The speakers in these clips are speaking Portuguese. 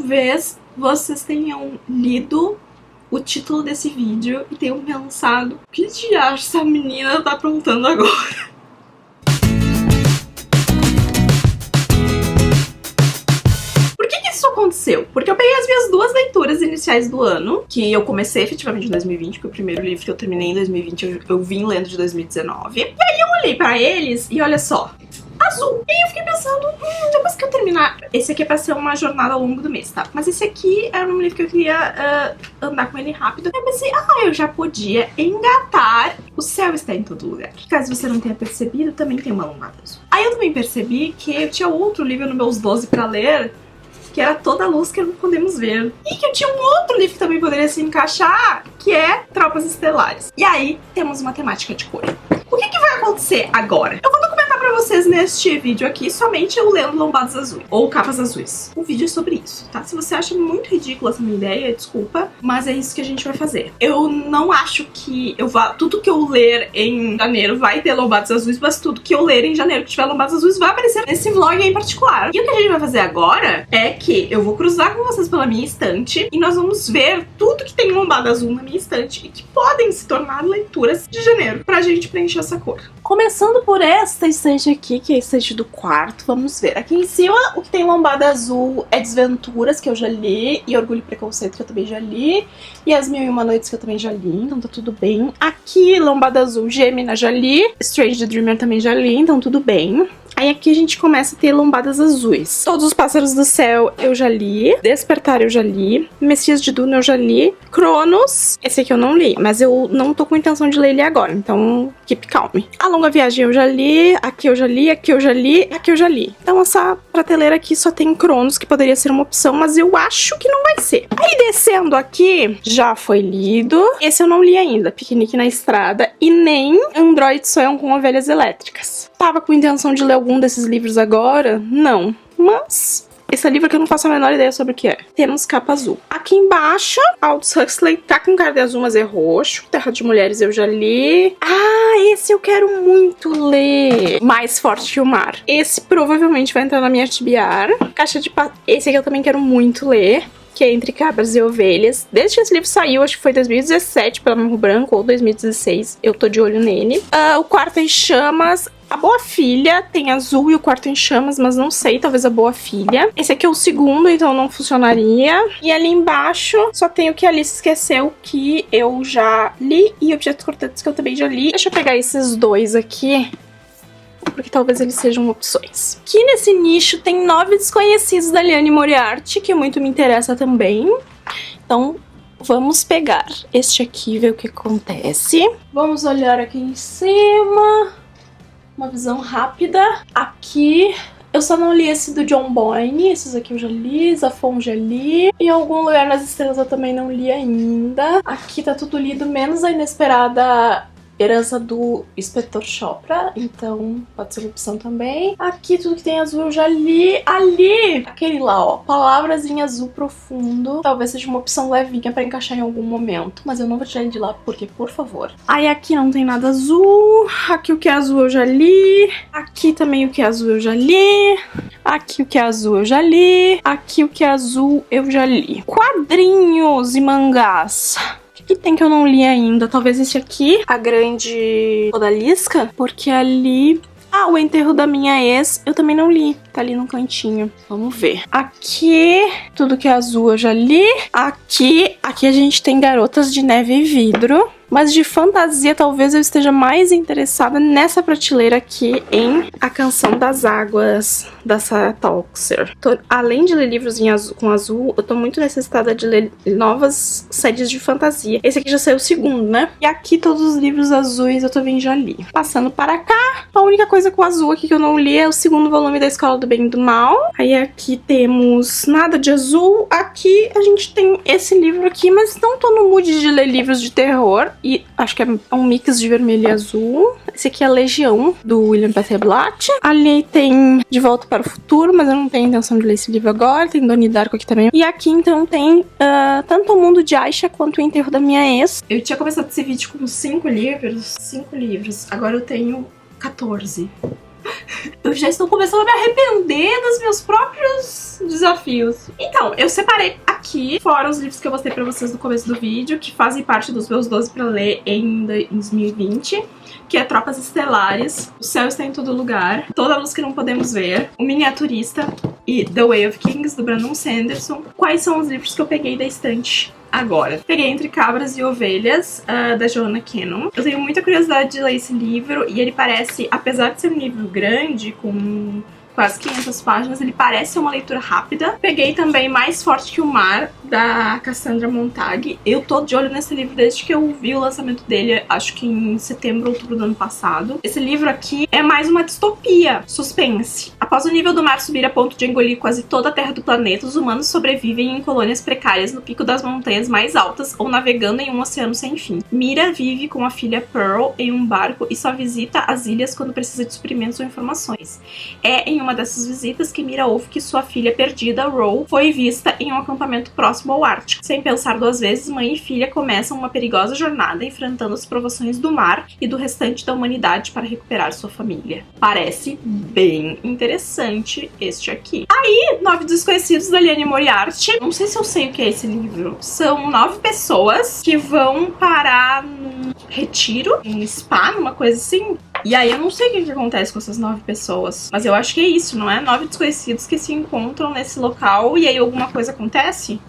Talvez vocês tenham lido o título desse vídeo e tenham pensado: o que diacho essa menina tá aprontando agora? Por que isso aconteceu? Porque eu peguei as minhas duas leituras iniciais do ano, que eu comecei efetivamente em 2020, porque o primeiro livro que eu terminei em 2020 eu vim lendo de 2019. E aí eu olhei pra eles e olha só, azul. E aí eu fiquei pensando, depois que eu terminar... Esse aqui é pra ser uma jornada ao longo do mês, tá? Mas esse aqui era um livro que eu queria andar com ele rápido. Eu pensei, eu já podia engatar O Céu Está em Todo Lugar. Caso você não tenha percebido, também tem uma lombada azul. Aí eu também percebi que eu tinha outro livro no meus 12 pra ler, que era Toda a Luz que Não Podemos Ver. E que eu tinha um outro livro que também poderia se encaixar, que é Tropas Estelares. E aí, temos uma temática de cor. O que vai acontecer agora? Eu vou documentar pra vocês neste vídeo aqui somente eu lendo Lombadas Azuis, ou Capas Azuis. O vídeo é sobre isso, tá? Se você acha muito ridícula essa minha ideia, desculpa, mas é isso que a gente vai fazer. Eu não acho que tudo que eu ler em janeiro vai ter Lombadas Azuis, mas tudo que eu ler em janeiro que tiver Lombadas Azuis vai aparecer nesse vlog em particular. E o que a gente vai fazer agora é que eu vou cruzar com vocês pela minha estante e nós vamos ver tudo que tem lombada azul na minha estante e que podem se tornar leituras de janeiro pra gente preencher essa cor. Começando por esta estante aqui, que é a estante do quarto, vamos ver. Aqui em cima, o que tem lombada azul é Desventuras, que eu já li, e Orgulho e Preconceito, que eu também já li, e As Mil e Uma Noites, que eu também já li, então tá tudo bem. Aqui, lombada azul, Gêmea, já li, Strange the Dreamer também já li, então tudo bem. Aí aqui a gente começa a ter lombadas azuis. Todos os Pássaros do Céu eu já li. Despertar eu já li. Messias de Duna eu já li. Cronos, esse aqui eu não li, mas eu não tô com intenção de ler ele agora, então keep calm. A Longa Viagem eu já li. Aqui eu já li, aqui eu já li, aqui eu já li. Então essa prateleira aqui só tem Cronos, que poderia ser uma opção, mas eu acho que não vai ser. Aí descendo aqui, já foi lido. Esse eu não li ainda, Piquenique na Estrada, e nem Androids Sonham com Ovelhas Elétricas. Tava com intenção de ler algum desses livros agora? Não. Mas esse é livro que eu não faço a menor ideia sobre o que é. Temos Capa Azul. Aqui embaixo, Aldous Huxley tá com cara de azul, mas é roxo. Terra de Mulheres eu já li. Esse eu quero muito ler. Mais Forte que o Mar. Esse provavelmente vai entrar na minha TBR. Esse aqui eu também quero muito ler, que é Entre Cabras e Ovelhas. Desde que esse livro saiu, acho que foi 2017 pela Morro Branco, ou 2016, eu tô de olho nele. O Quarto em Chamas, A Boa Filha, tem azul e o Quarto em Chamas, mas não sei, talvez A Boa Filha. Esse aqui é o segundo, então não funcionaria. E ali embaixo só tem o que a Alice Esqueceu, que eu já li, e Objetos Cortantes, que eu também já li. Deixa eu pegar esses dois aqui, porque talvez eles sejam opções. Aqui nesse nicho tem 9 Desconhecidos da Liane Moriarty, que muito me interessa também. Então vamos pegar este aqui e ver o que acontece. Vamos olhar aqui em cima. Uma visão rápida. Aqui eu só não li esse do John Boyne. Esses aqui eu já li, Zafon já li. Em Algum Lugar nas Estrelas eu também não li ainda. Aqui tá tudo lido, menos a inesperada Herança do Inspetor Chopra, então pode ser uma opção também. Aqui tudo que tem azul eu já li. Ali, aquele lá, ó, Palavras em Azul Profundo, talvez seja uma opção levinha pra encaixar em algum momento, mas eu não vou tirar ele de lá porque, por favor. Aí aqui não tem nada azul. Aqui o que é azul eu já li. Aqui também o que é azul eu já li. Aqui o que é azul eu já li. Aqui o que é azul eu já li. Quadrinhos e mangás. O que tem que eu não li ainda? Talvez esse aqui, A Grande Odalisca, porque ali... O Enterro da Minha Ex, eu também não li. Tá ali no cantinho. Vamos ver. Aqui, tudo que é azul eu já li. Aqui a gente tem Garotas de Neve e Vidro. Mas de fantasia, talvez eu esteja mais interessada nessa prateleira aqui em A Canção das Águas, da Sarah Toxer. Além de ler livros com azul, eu tô muito necessitada de ler novas séries de fantasia. Esse aqui já saiu o segundo, né? E aqui todos os livros azuis eu também já li. Passando para cá, a única coisa com azul aqui que eu não li é o segundo volume da Escola do Bem e do Mal. Aí aqui temos nada de azul. Aqui a gente tem esse livro aqui, mas não tô no mood de ler livros de terror. E acho que é um mix de vermelho e azul. Esse aqui é Legião, do William Peter Blatty. Ali tem De Volta para o Futuro, mas eu não tenho intenção de ler esse livro agora. Tem Donnie Darko aqui também. E aqui, então, tem tanto O Mundo de Aisha quanto O Enterro da Minha Ex. Eu tinha começado esse vídeo com 5 livros. 5 livros. Agora eu tenho 14. Eu já estou começando a me arrepender dos meus próprios desafios. Então, eu separei aqui, fora os livros que eu mostrei pra vocês no começo do vídeo, que fazem parte dos meus 12 pra ler em 2020, que é Tropas Estelares, O Céu Está em Todo Lugar, Toda a Luz que Não Podemos Ver, O Miniaturista e The Way of Kings, do Brandon Sanderson. Quais são os livros que eu peguei da estante agora? Peguei Entre Cabras e Ovelhas, da Joanna Cannon. Eu tenho muita curiosidade de ler esse livro e ele parece, apesar de ser um livro grande, com quase 500 páginas, ele parece ser uma leitura rápida. Peguei também Mais Forte que o Mar, da Cassandra Montag. Eu tô de olho nesse livro desde que eu vi o lançamento dele, acho que em setembro, outubro do ano passado. Esse livro aqui é mais uma distopia, suspense. Após o nível do mar subir a ponto de engolir quase toda a terra do planeta, os humanos sobrevivem em colônias precárias no pico das montanhas mais altas ou navegando em um oceano sem fim. Mira vive com a filha Pearl em um barco e só visita as ilhas quando precisa de suprimentos ou informações. É em uma dessas visitas que Mira ouve que sua filha perdida, Ro, foi vista em um acampamento próximo ao Ártico. Sem pensar duas vezes, mãe e filha começam uma perigosa jornada enfrentando as provações do mar e do restante da humanidade para recuperar sua família. Parece bem interessante este aqui. Aí, 9 Desconhecidos, da Liane Moriarty. Não sei se eu sei o que é esse livro. São 9 pessoas que vão parar num retiro, num spa, numa coisa assim. E aí eu não sei o que acontece com essas 9 pessoas, mas eu acho que é isso, não é? 9 desconhecidos que se encontram nesse local e aí alguma coisa acontece?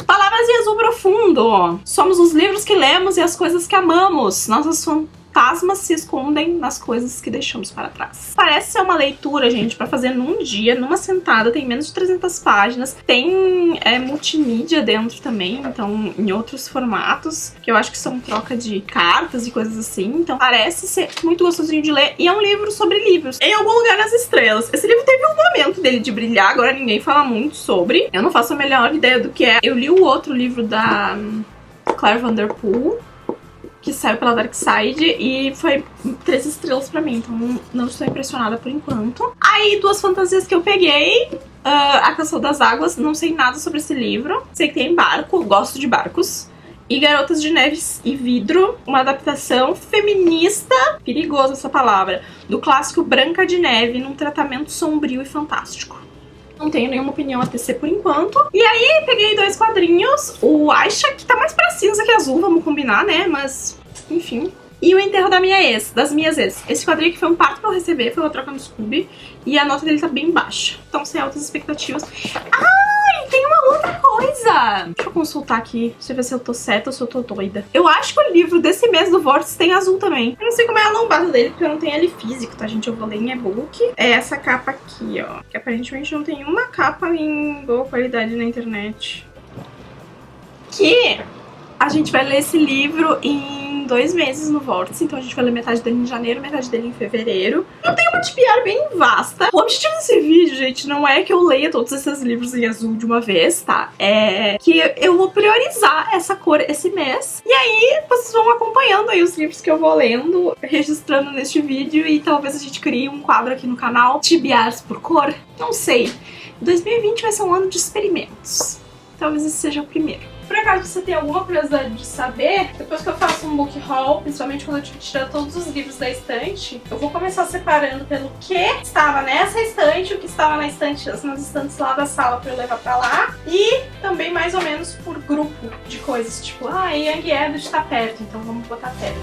Palavras em azul profundo. Somos os livros que lemos e as coisas que amamos. Nossas fantasmas se escondem nas coisas que deixamos para trás. Parece ser uma leitura, gente, pra fazer num dia, numa sentada. Tem menos de 300 páginas. Tem multimídia dentro também, então em outros formatos, que eu acho que são troca de cartas e coisas assim. Então parece ser muito gostosinho de ler. E é um livro sobre livros. Em Algum Lugar nas Estrelas. Esse livro teve um momento dele de brilhar, agora ninguém fala muito sobre. Eu não faço a melhor ideia do que é. Eu li o outro livro da Claire Vanderpool, que saiu pela Dark Side, e foi 3 estrelas pra mim, então não estou impressionada por enquanto. Aí, 2 fantasias que eu peguei. A Canção das Águas, não sei nada sobre esse livro. Sei que tem barco, gosto de barcos. E Garotas de Neve e Vidro, uma adaptação feminista, perigosa essa palavra, do clássico Branca de Neve, num tratamento sombrio e fantástico. Não tenho nenhuma opinião a tecer por enquanto. E aí, peguei 2 quadrinhos. O Aisha, que tá mais pra cinza que azul, vamos combinar, né? Mas, enfim. E O Enterro da Minha Ex, das Minhas Ex. Esse quadrinho que foi um parto pra eu receber, foi uma troca no Scooby. E a nota dele tá bem baixa. Então, sem altas expectativas. Ai, tem uma outra coisa! Deixa eu consultar aqui, deixa eu ver se eu tô certa ou se eu tô doida. Eu acho que o livro desse mês do Vórtice tem azul também. Eu não sei como é a lombada dele, porque eu não tenho ele físico, tá, gente? Eu vou ler em e-book. É essa capa aqui, ó. Que aparentemente não tem uma capa em boa qualidade na internet. Que a gente vai ler esse livro em 2 meses no Vórtice, então a gente vai ler metade dele em janeiro, metade dele em fevereiro. Eu tenho uma TBR bem vasta. O objetivo desse vídeo, gente, não é que eu leia todos esses livros em azul de uma vez, tá? É que eu vou priorizar essa cor esse mês. E aí vocês vão acompanhando aí os livros que eu vou lendo, registrando neste vídeo, e talvez a gente crie um quadro aqui no canal, TBRs por cor. Não sei. 2020 vai ser um ano de experimentos. Talvez esse seja o primeiro. Por acaso você tem alguma curiosidade de saber, depois que eu faço um book haul, principalmente quando eu tiver tirando todos os livros da estante, eu vou começar separando pelo que estava nessa estante, o que estava na estante, nas estantes lá da sala pra eu levar pra lá, e também mais ou menos por grupo de coisas, tipo, Young Adult tá perto, então vamos botar perto.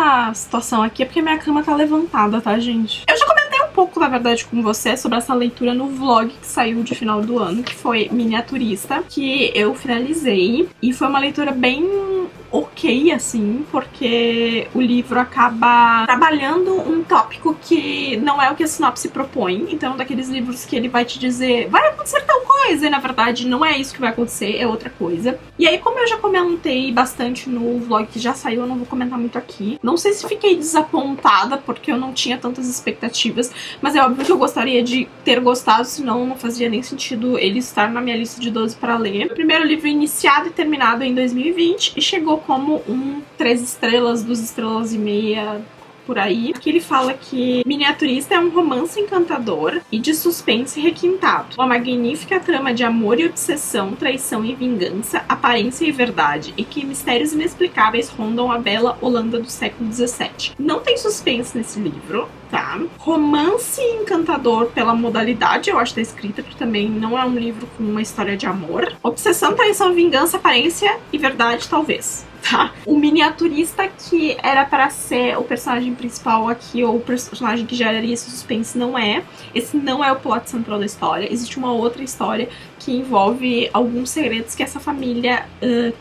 uma situação aqui, é porque minha cama tá levantada, tá, gente? Eu já comentei um pouco, na verdade, com você sobre essa leitura no vlog que saiu de final do ano, que foi Miniaturista, que eu finalizei. E foi uma leitura bem ok, assim, porque o livro acaba trabalhando um tópico que não é o que a sinopse propõe. Então, daqueles livros que ele vai te dizer, vai acontecer tal coisa, e na verdade não é isso que vai acontecer, é outra coisa. E aí, como eu já comentei bastante no vlog que já saiu, eu não vou comentar muito aqui. Não sei se fiquei desapontada, porque eu não tinha tantas expectativas, mas é óbvio que eu gostaria de ter gostado, senão não fazia nem sentido ele estar na minha lista de 12 para ler. O primeiro livro iniciado e terminado em 2020 e chegou como um 3 estrelas, 2 estrelas e meia, por aí. Aqui ele fala que Miniaturista é um romance encantador e de suspense requintado. Uma magnífica trama de amor e obsessão, traição e vingança, aparência e verdade, e que mistérios inexplicáveis rondam a bela Holanda do século XVII. Não tem suspense nesse livro, tá? Romance encantador pela modalidade, eu acho, da escrita, porque também não é um livro com uma história de amor. Obsessão, traição, vingança, aparência e verdade, talvez. Tá? O miniaturista que era para ser o personagem principal aqui, ou o personagem que geraria esse suspense, não é. Esse não é o plot central da história. Existe uma outra história que envolve alguns segredos que essa família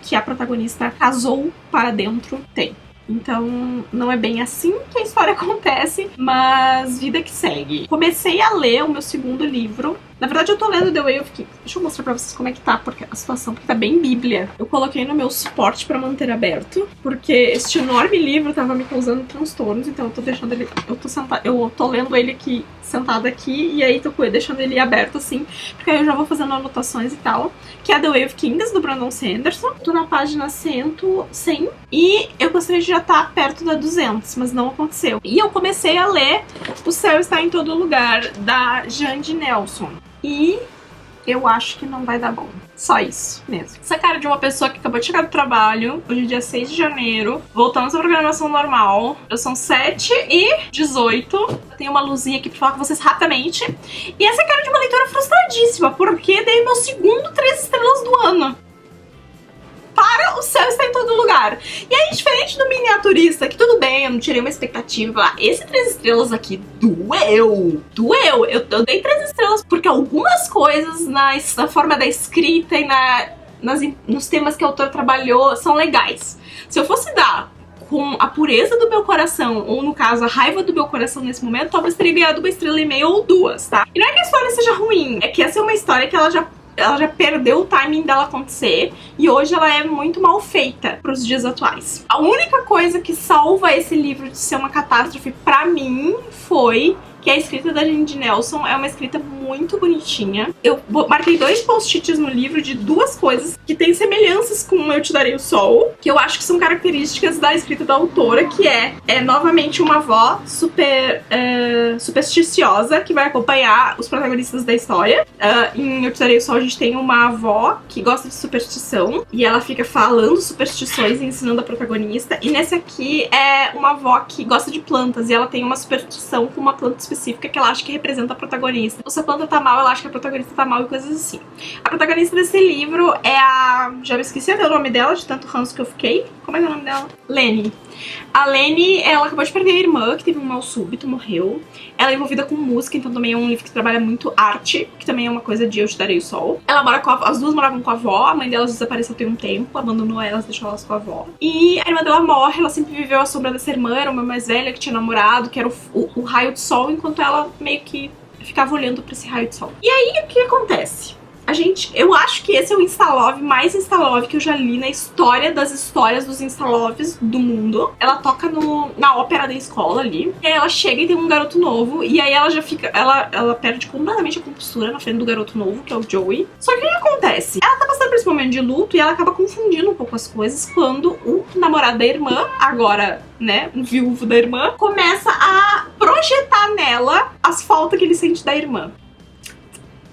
que a protagonista casou para dentro tem. Então, não é bem assim que a história acontece, mas vida que segue. Comecei a ler o meu segundo livro. Na verdade, eu tô lendo The Way of Kings. Deixa eu mostrar pra vocês como é que tá porque a situação, porque tá bem bíblia. Eu coloquei no meu suporte pra manter aberto, porque este enorme livro tava me causando transtornos, então eu tô deixando ele... Eu tô lendo ele aqui, sentada aqui, e aí tô deixando ele aberto assim, porque aí eu já vou fazendo anotações e tal, que é The Way of Kings, do Brandon Sanderson. Tô na página 100, e eu gostaria de já estar perto da 200, mas não aconteceu. E eu comecei a ler O Céu Está em Todo Lugar, da Jandy Nelson. E eu acho que não vai dar bom. Só isso mesmo. Essa cara de uma pessoa que acabou de chegar do trabalho. Hoje é dia 6 de janeiro. Voltamos à programação normal. Já são 7h18. Eu tenho uma luzinha aqui pra falar com vocês rapidamente. E essa é a cara de uma leitora frustradíssima, porque dei meu segundo 3 estrelas do ano. Para O Céu Está em Todo Lugar. E aí, diferente do Miniaturista, que tudo bem, eu não tirei uma expectativa, esse 3 estrelas aqui doeu. Doeu. Eu dei 3 estrelas porque algumas coisas na forma da escrita e nos temas que o autor trabalhou são legais. Se eu fosse dar com a pureza do meu coração, ou no caso, a raiva do meu coração nesse momento, talvez teria ganhado 1,5 estrelas ou 2, tá? E não é que a história seja ruim, é que essa é uma história que ela já perdeu o timing dela acontecer e hoje ela é muito mal feita pros dias atuais. A única coisa que salva esse livro de ser uma catástrofe pra mim foi que a escrita da Jandy Nelson é uma escrita muito bonitinha. Eu marquei 2 post-its no livro de 2 coisas que têm semelhanças com Eu Te Darei o Sol, que eu acho que são características da escrita da autora, que é novamente uma avó super supersticiosa que vai acompanhar os protagonistas da história. Em Eu Te Darei o Sol a gente tem uma avó que gosta de superstição e ela fica falando superstições e ensinando a protagonista. E nesse aqui é uma avó que gosta de plantas e ela tem uma superstição com uma planta específica que ela acha que representa a protagonista. Se a planta tá mal, ela acha que a protagonista tá mal e coisas assim. A protagonista desse livro é a... já me esqueci até o nome dela, de tanto ranço que eu fiquei. Como é que é o nome dela? Lenny. A Lenny, ela acabou de perder a irmã, que teve um mal súbito, morreu. Ela é envolvida com música, então também é um livro que trabalha muito arte, que também é uma coisa de Eu Te Darei o Sol. Ela mora com as duas moravam com a avó, a mãe delas desapareceu tem um tempo, abandonou elas, deixou elas com a avó. E a irmã dela morre, ela sempre viveu à sombra dessa irmã, era uma mais velha que tinha namorado, que era o raio de sol, enquanto ela meio que ficava olhando pra esse raio de sol. E aí, o que acontece? Eu acho que esse é o Instalove mais Instalove que eu já li na história das histórias dos Instaloves do mundo. Ela toca na ópera da escola ali. E aí ela chega e tem um garoto novo. E aí ela já fica... Ela perde completamente a compostura na frente do garoto novo, que é o Joey. Só que o que acontece? Ela tá passando por esse momento de luto e ela acaba confundindo um pouco as coisas quando o namorado da irmã, agora, né, um viúvo da irmã, começa a projetar nela as faltas que ele sente da irmã.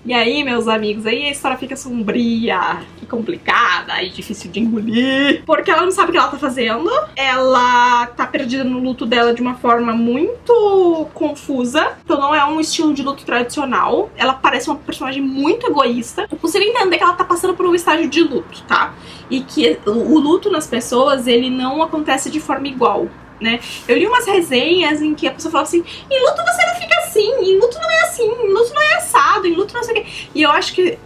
E aí, meus amigos, aí a história fica sombria e complicada e difícil de engolir, porque ela não sabe o que ela tá fazendo, ela tá perdida no luto dela de uma forma muito confusa, então não é um estilo de luto tradicional, ela parece uma personagem muito egoísta. Eu consigo entender que ela tá passando por um estágio de luto, tá? E que o luto nas pessoas, ele não acontece de forma igual. né? Eu li umas resenhas em que a pessoa falava assim, em luto você não fica assim, em luto não é assim, em luto não é assado, em luto não sei o quê. E eu acho que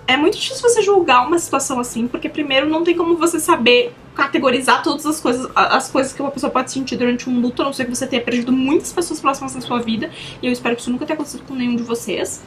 é muito difícil você julgar uma situação assim, porque primeiro não tem como você saber categorizar todas as coisas que uma pessoa pode sentir durante um luto, a não ser que você tenha perdido muitas pessoas próximas na sua vida, e eu espero que isso nunca tenha acontecido com nenhum de vocês,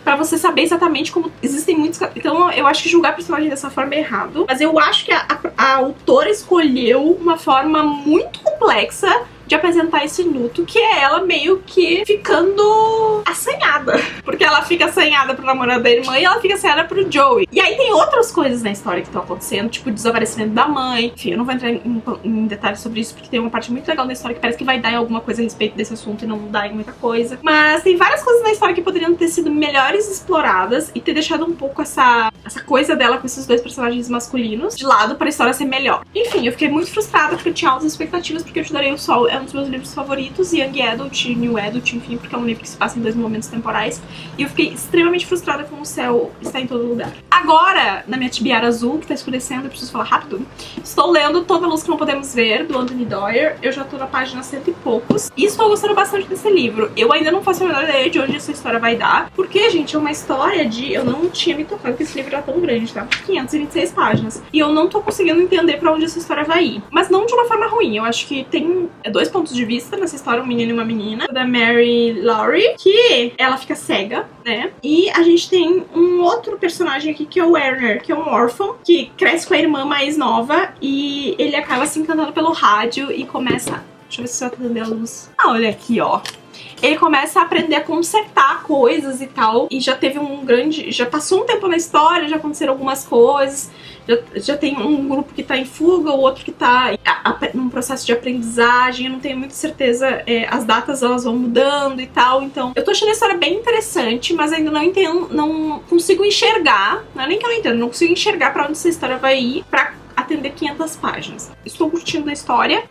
pra você saber exatamente como existem muitos... Então eu acho que julgar a personagem dessa forma é errado, mas eu acho que a autora escolheu uma forma muito complexa de apresentar esse luto, que é ela meio que ficando assanhada. Porque ela fica assanhada pro namorado da irmã e ela fica assanhada pro Joey. E aí tem outras coisas na história que estão acontecendo, tipo o desaparecimento da mãe. Enfim, eu não vou entrar em detalhes sobre isso, porque tem uma parte muito legal da história que parece que vai dar em alguma coisa a respeito desse assunto e não dá em muita coisa. Mas tem várias coisas na história que poderiam ter sido melhores exploradas e ter deixado um pouco essa coisa dela com esses dois personagens masculinos de lado pra história ser melhor. Enfim, eu fiquei muito frustrada porque eu tinha altas expectativas, porque Eu Te Darei o Sol é um dos meus livros favoritos, Young Adult, New Adult, enfim, porque é um livro que se passa em 2 momentos temporais, e eu fiquei extremamente frustrada com o céu estar em todo lugar. Agora, na minha tibiara azul, que tá escurecendo, eu preciso falar rápido, estou lendo Toda a Luz que Não Podemos Ver, do Anthony Doerr. Eu já tô na página 100 e poucos, e estou gostando bastante desse livro. Eu ainda não faço a menor ideia de onde essa história vai dar, porque, gente, é uma história de... Eu não tinha me tocado que esse livro era tão grande, tá? 526 páginas. E eu não tô conseguindo entender pra onde essa história vai ir. Mas não de uma forma ruim, eu acho que tem 2 pontos de vista nessa história, um menino e uma menina, da Mary Lowry, que ela fica cega, né? E a gente tem um outro personagem aqui, que é o Werner, que é um órfão, que cresce com a irmã mais nova, e ele acaba se encantando pelo rádio e começa... Deixa eu ver se eu atender a luz. Ah, olha aqui, ó. Ele começa a aprender a consertar coisas e tal, e já teve já passou um tempo na história, já aconteceram algumas coisas, já tem um grupo que tá em fuga, o outro que tá num processo de aprendizagem, eu não tenho muita certeza, as datas elas vão mudando e tal, então eu tô achando a história bem interessante, mas ainda não entendo, não consigo enxergar, não é nem que eu não entendo, não consigo enxergar pra onde essa história vai ir, pra atender 500 páginas. Estou curtindo a história.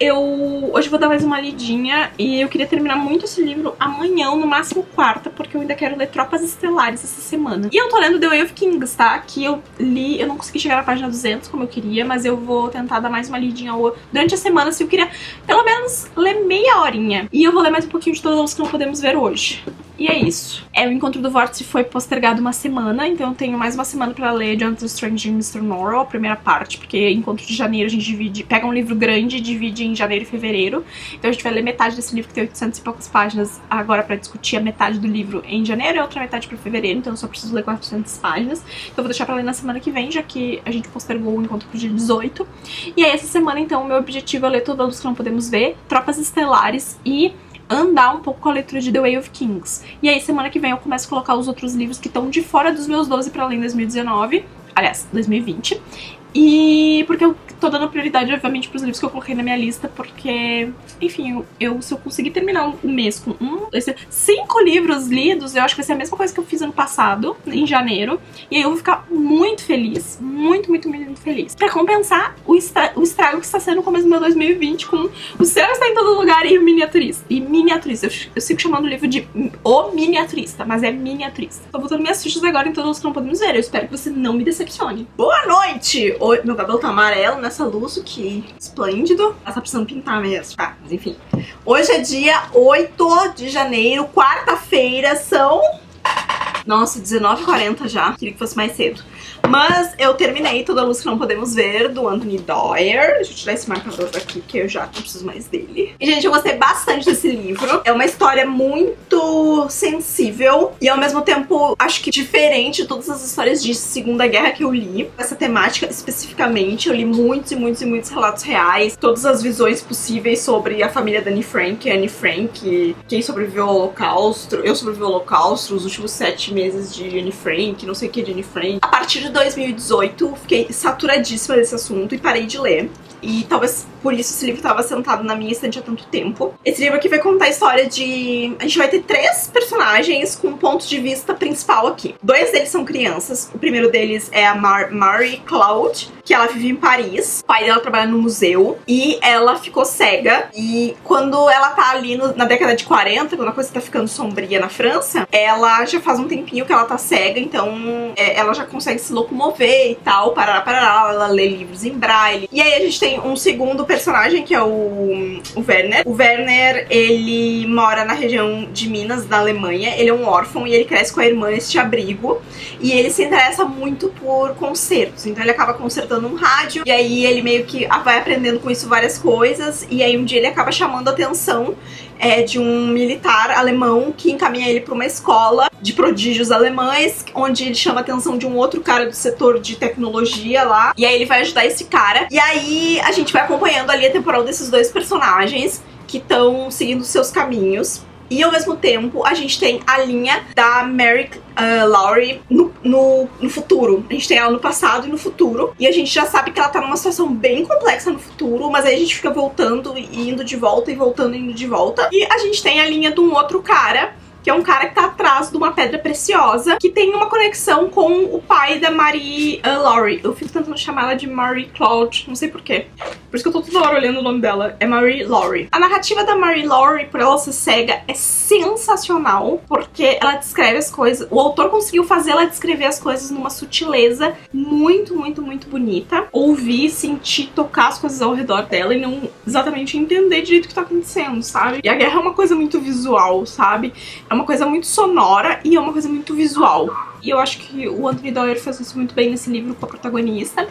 Hoje vou dar mais uma lidinha e eu queria terminar muito esse livro amanhã, no máximo quarta, porque eu ainda quero ler Tropas Estelares essa semana. E eu tô lendo The Way of Kings, tá? Que eu li, eu não consegui chegar na página 200 como eu queria, mas eu vou tentar dar mais uma lidinha durante a semana, se eu queria pelo menos ler meia horinha. E eu vou ler mais um pouquinho de Todas as que não podemos ver hoje. E é isso. O Encontro do Vórtice foi postergado uma semana, então eu tenho mais uma semana pra ler Jonathan Strange e Mr. Norrell, a primeira parte, porque Encontro de Janeiro a gente pega um livro grande e divide em janeiro e fevereiro. Então a gente vai ler metade desse livro, que tem 800 e poucas páginas, agora pra discutir a metade do livro em janeiro e a outra metade pra fevereiro, então eu só preciso ler 400 páginas. Então eu vou deixar pra ler na semana que vem, já que a gente postergou o encontro pro dia 18. E aí essa semana, então, o meu objetivo é ler Toda a Luz que Não Podemos Ver, Tropas Estelares e andar um pouco com a leitura de The Way of Kings. E aí semana que vem eu começo a colocar os outros livros que estão de fora dos meus 12 pra ler em 2019, aliás, 2020. E porque eu tô dando prioridade, obviamente, pros livros que eu coloquei na minha lista, porque, enfim, se eu conseguir terminar o mês com 5 livros lidos, eu acho que vai ser a mesma coisa que eu fiz ano passado, em janeiro, e aí eu vou ficar muito feliz, muito, muito, muito feliz. Pra compensar o estrago que está sendo o começo do meu 2020, com O Céu Está em Todo Lugar e o Miniaturista. Eu sigo chamando o livro de O Miniaturista, mas é miniaturista. Tô botando minhas fichas agora em Todos os que não podemos ver, eu espero que você não me decepcione. Boa noite! Meu cabelo tá amarelo nessa luz, que esplêndido. Ela tá precisando pintar mesmo. Tá, mas enfim. Hoje é dia 8 de janeiro, quarta-feira, são... Nossa, 19h40 já. Queria que fosse mais cedo. Mas eu terminei Toda a Luz que Não Podemos Ver, do Anthony Doerr. Deixa eu tirar esse marcador daqui, que eu já não preciso mais dele. E, gente, eu gostei bastante desse livro. É uma história muito sensível e, ao mesmo tempo, acho que diferente de todas as histórias de Segunda Guerra que eu li. Essa temática, especificamente, eu li muitos e muitos e muitos relatos reais. Todas as visões possíveis sobre a família da Anne Frank, quem sobreviveu ao Holocausto. Eu sobrevivi ao Holocausto, os últimos 7 meses de Anne Frank, não sei o que de Anne Frank. A partir de 2018, fiquei saturadíssima desse assunto e parei de ler. E talvez por isso esse livro estava sentado na minha estante há tanto tempo. Esse livro aqui vai contar a história de... A gente vai ter 3 personagens com um ponto de vista principal aqui. 2 deles são crianças. O primeiro deles é a Mary Cloud, que ela vive em Paris. O pai dela trabalha no museu e ela ficou cega. E quando ela tá ali na década de 40, quando a coisa tá ficando sombria na França, ela já faz um tempinho que ela tá cega, então ela já consegue se locomover e tal, parará, ela lê livros em braille. E aí a gente tem um segundo personagem, que é o Werner. O Werner, ele mora na região de Minas, da Alemanha. Ele é um órfão e ele cresce com a irmã neste abrigo. E ele se interessa muito por concertos, então ele acaba consertando um rádio, e aí ele meio que vai aprendendo com isso várias coisas, e aí um dia ele acaba chamando a atenção de um militar alemão que encaminha ele para uma escola de prodígios alemães, onde ele chama a atenção de um outro cara do setor de tecnologia lá, e aí ele vai ajudar esse cara, e aí a gente vai acompanhando ali a temporal desses dois personagens que estão seguindo seus caminhos. E ao mesmo tempo, a gente tem a linha da Mary Lowry no futuro. A gente tem ela no passado e no futuro. E a gente já sabe que ela tá numa situação bem complexa no futuro, mas aí a gente fica voltando e indo de volta, e voltando e indo de volta. E a gente tem a linha de um outro cara, que é um cara que tá atrás de uma pedra preciosa, que tem uma conexão com o pai da Marie Lowry. Eu fico tentando chamar ela de Marie Claude, não sei porquê. Por isso que eu tô toda hora olhando o nome dela. É Marie Lowry. A narrativa da Marie Lowry, por ela ser cega, é sensacional, porque ela descreve as coisas... O autor conseguiu fazer ela descrever as coisas numa sutileza muito, muito, muito bonita. Ouvir, sentir, tocar as coisas ao redor dela e não exatamente entender direito o que tá acontecendo, sabe? E a guerra é uma coisa muito visual, sabe? É uma coisa muito sonora e é uma coisa muito visual. E eu acho que o Anthony Doerr faz isso muito bem nesse livro com a protagonista.